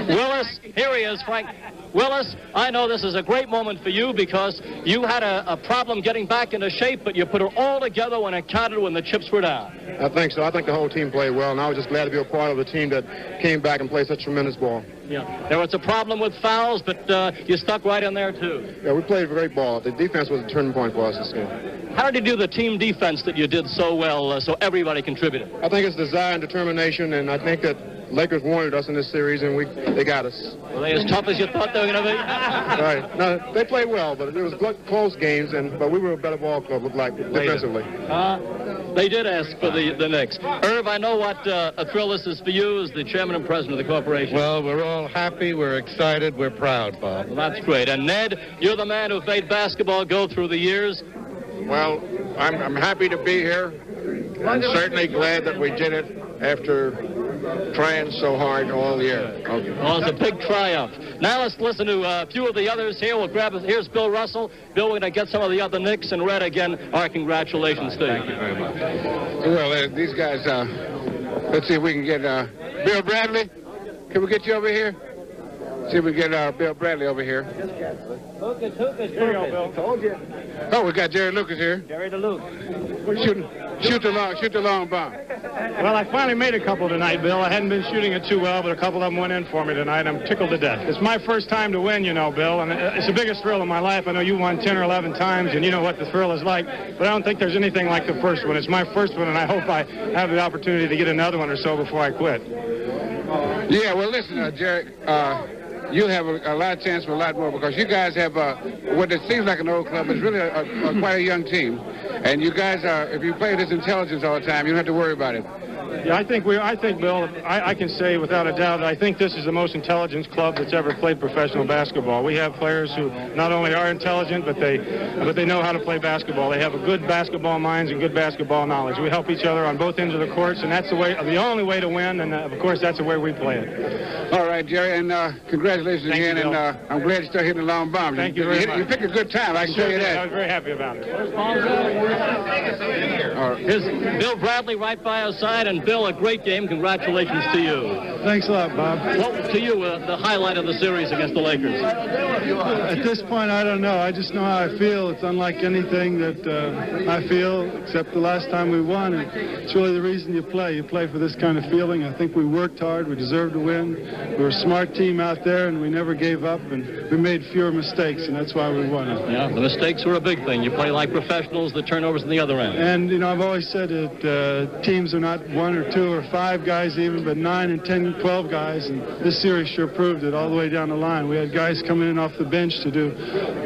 Willis, here he is, Frank. Willis, I know this is a great moment for you because you had a problem getting back into shape, but you put it all together when it counted, when the chips were down. I think so. I think the whole team played well, and I was just glad to be a part of the team that came back and played such tremendous ball. Yeah, there was a problem with fouls, but you stuck right in there, too. Yeah, we played a great ball. The defense was a turning point for us this game. How did you do the team defense that you did so well, so everybody contributed? I think it's desire and determination, and I think that Lakers wanted us in this series, and they got us. Were they as tough as you thought they were going to be? Right. No, they played well, but it was close games, but we were a better ball club, looked like, defensively. They did ask for the Knicks. Irv, I know what a thrill this is for you as the chairman and president of the corporation. Well, we're all happy, we're excited, we're proud, Bob. Well, that's great. And Ned, you're the man who made basketball go through the years. Well, I'm happy to be here. I'm certainly glad that we did it after trying so hard all year. Okay. Well, it's a big triumph. Now let's listen to a few of the others here. Here's Bill Russell. Bill, we're going to get some of the other Knicks, and Red, again, our congratulations to you. Thank you very much. Well, these guys, let's see if we can get Bill Bradley. Can we get you over here? See if we can get Bill Bradley over here. Lucas, here you go, Bill. Told you. Oh, we got Jerry Lucas here. Jerry DeLuke. Shoot the long bomb. Well, I finally made a couple tonight, Bill. I hadn't been shooting it too well, but a couple of them went in for me tonight. I'm tickled to death. It's my first time to win, you know, Bill, and it's the biggest thrill of my life. I know you won 10 or 11 times, and you know what the thrill is like, but I don't think there's anything like the first one. It's my first one, and I hope I have the opportunity to get another one or so before I quit. Yeah, well, listen, Jerry, you have a lot of chance for a lot more because you guys have what it seems like an old club. It's really quite a young team. And you guys if you play this intelligence all the time, you don't have to worry about it. Yeah, I think, Bill, I can say without a doubt that I think this is the most intelligent club that's ever played professional basketball. We have players who not only are intelligent, but they know how to play basketball. They have a good basketball minds and good basketball knowledge. We help each other on both ends of the courts, and that's the only way to win, and of course that's the way we play it. All right, Jerry, and congratulations again, and I'm glad you started hitting the long bombs. Thank you very much. You picked a good time, I can tell you that. I was very happy about it. Here's Bill Bradley right by our side, and Bill, a great game. Congratulations to you. Thanks a lot, Bob. What was to you the highlight of the series against the Lakers? At this point, I don't know. I just know how I feel. It's unlike anything that I feel, except the last time we won. And it's really the reason you play. You play for this kind of feeling. I think we worked hard. We deserved to win. We were a smart team out there, and we never gave up. And we made fewer mistakes, and that's why we won it. Yeah, the mistakes were a big thing. You play like professionals. The turnovers on the other end. And, you know, I've always said that teams are not 1 or 2 or 5 guys even, but 9 and 10, 12 guys. And this series sure proved it all the way down the line. We had guys coming in off the bench to do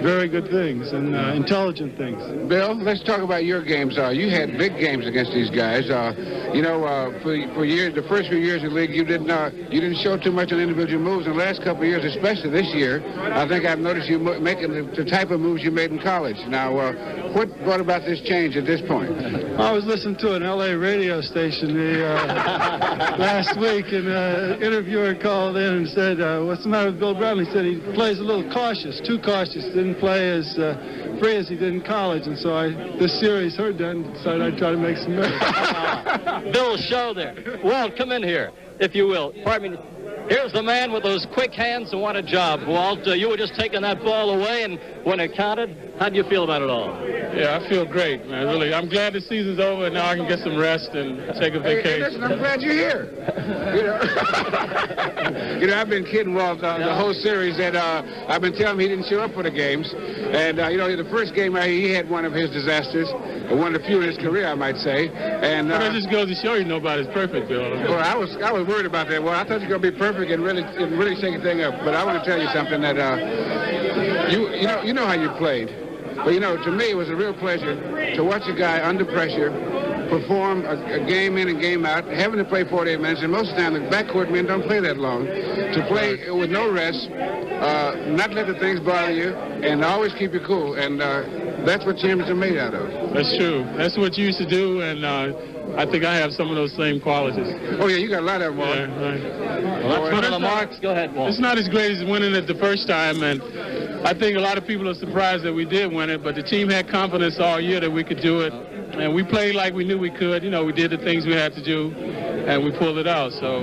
very good things and intelligent things. Bill, let's talk about your games. You had big games against these guys. For years, the first few years in the league, you didn't show too much on individual moves. In the last couple of years, especially this year, I think I've noticed you making the type of moves you made in college. Now, what brought about this change at this point? I was listening to an L.A. radio station last week, and an interviewer called in and said, what's the matter with Bill Bradley? He said he plays a little cautious, too cautious, didn't play as free as he did in college. And so this series heard that and decided I'd try to make some noise. Bill's show there. Walt, come in here, if you will. Pardon me. Here's the man with those quick hands and what a job. Walt, you were just taking that ball away, and when it counted, how do you feel about it all? Yeah, I feel great, man, really. I'm glad the season's over, and now I can get some rest and take a vacation. Hey, listen, I'm glad you're here. I've been kidding Walt the whole series that I've been telling him he didn't show up for the games. And, the first game he had one of his disasters, one of the few in his career, I might say. And that just goes to show you nobody's perfect, Bill. Well, I was worried about that. Well, I thought you were going to be perfect and really shake the thing up. But I want to tell you something that you know how you played. But, to me, it was a real pleasure to watch a guy under pressure perform a game in and game out, having to play 48 minutes, and most of the time the backcourt men don't play that long, to play with no rest, not let the things bother you, and always keep you cool. And that's what champions are made out of. That's true. That's what you used to do, and I think I have some of those same qualities. Oh, yeah, you got a lot of them, Walt. Yeah, right. Well, that's one of the marks. Go ahead, Walt. It's not as great as winning it the first time, and I think a lot of people are surprised that we did win it, but the team had confidence all year that we could do it, and we played like we knew we could. We did the things we had to do, and we pulled it out. So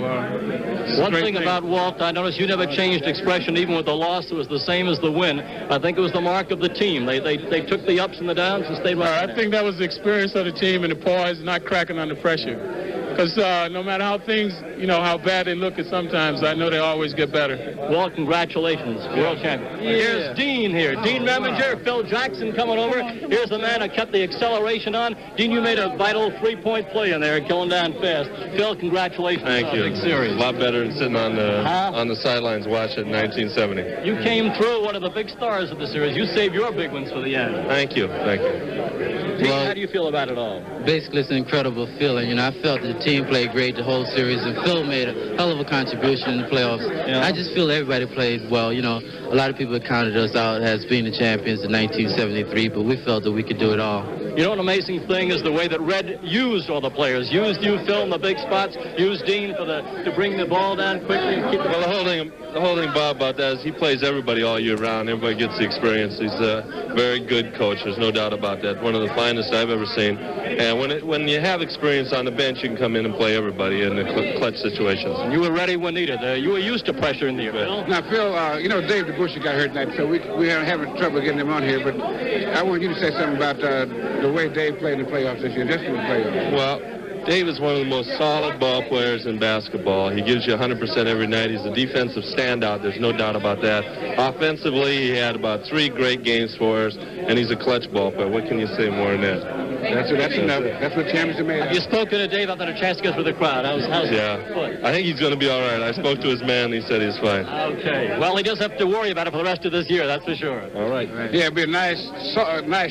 one thing about Walt, I noticed you never changed expression even with the loss. It was the same as the win. I think it was the mark of the team. They took the ups and the downs and stayed right. I think that was the experience of the team and the poise, not cracking under pressure. Because no matter how things, how bad they look at sometimes, I know they always get better. Walt, congratulations, world champion. Yeah. Here's Dean here. Dean Reminger, Phil Jackson coming over. Here's the man who kept the acceleration on. Dean, you made a vital 3-point play in there, going down fast. Phil, congratulations. Thank you. Big series. A lot better than sitting on the sidelines watching 1970. You came through one of the big stars of the series. You saved your big ones for the end. Thank you. Thank you. Dean, how do you feel about it all? Basically, it's an incredible feeling. I felt that the team played great the whole series, and Phil made a hell of a contribution in the playoffs. Yeah. I just feel everybody played well. A lot of people counted us out as being the champions in 1973, but we felt that we could do it all. An amazing thing is the way that Red used all the players. Used you, Phil, in the big spots. Used Dean to bring the ball down quickly and keep the ball. Holding him. the whole thing, Bob, about that is he plays everybody all year round. Everybody gets the experience. He's a very good coach. There's no doubt about that. One of the finest I've ever seen. And when you have experience on the bench, you can come in and play everybody in the clutch situations. And you were ready when needed. You were used to pressure in the field. Now, Phil, you know, Dave DeBusschere got hurt tonight, so we are having trouble getting him on here. But I want you to say something about the way Dave played in the playoffs this year, just in the playoffs. Well, Dave is one of the most solid ball players in basketball. He gives you 100% every night. He's a defensive standout. There's no doubt about that. Offensively, he had about 3 great games for us, and he's a clutch ball player. What can you say more than that? That's enough. That's what champions are made of. Have you spoken to Dave? I've had a chance to go through the crowd. How's yeah. I think he's going to be all right. I spoke to his man. He said he's fine. Okay. Well, he doesn't have to worry about it for the rest of this year. That's for sure. All right. Yeah, it'll be a nice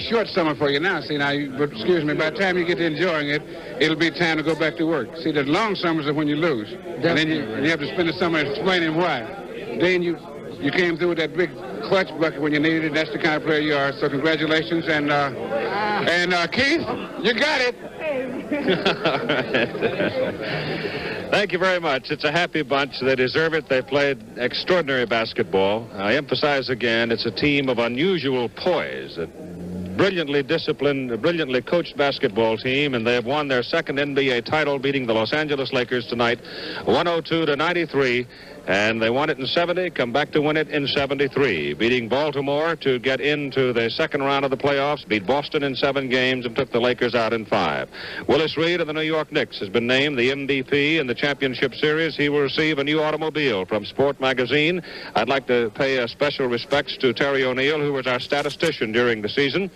short summer for you now. See, but excuse me, by the time you get to enjoying it, it'll be time to go back to work. See, the long summers are when you lose. And then you have to spend the summer explaining why. Then you came through with that big clutch bucket when you needed it. That's the kind of player you are. So congratulations. And Keith, you got it. Thank you very much. It's a happy bunch. They deserve it. They played extraordinary basketball. I emphasize again, it's a team of unusual poise. Brilliantly disciplined, brilliantly coached basketball team, and they have won their second NBA title, beating the Los Angeles Lakers tonight, 102-93, and they won it in 70, come back to win it in 73, beating Baltimore to get into the second round of the playoffs, beat Boston in 7 games, and took the Lakers out in 5. Willis Reed of the New York Knicks has been named the MVP in the championship series. He will receive a new automobile from Sport Magazine. I'd like to pay special respects to Terry O'Neill, who was our statistician during the season.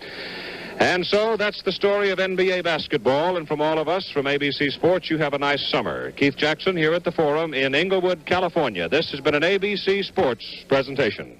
And so that's the story of NBA basketball. And from all of us from ABC Sports, you have a nice summer. Keith Jackson here at the Forum in Inglewood, California. This has been an ABC Sports presentation.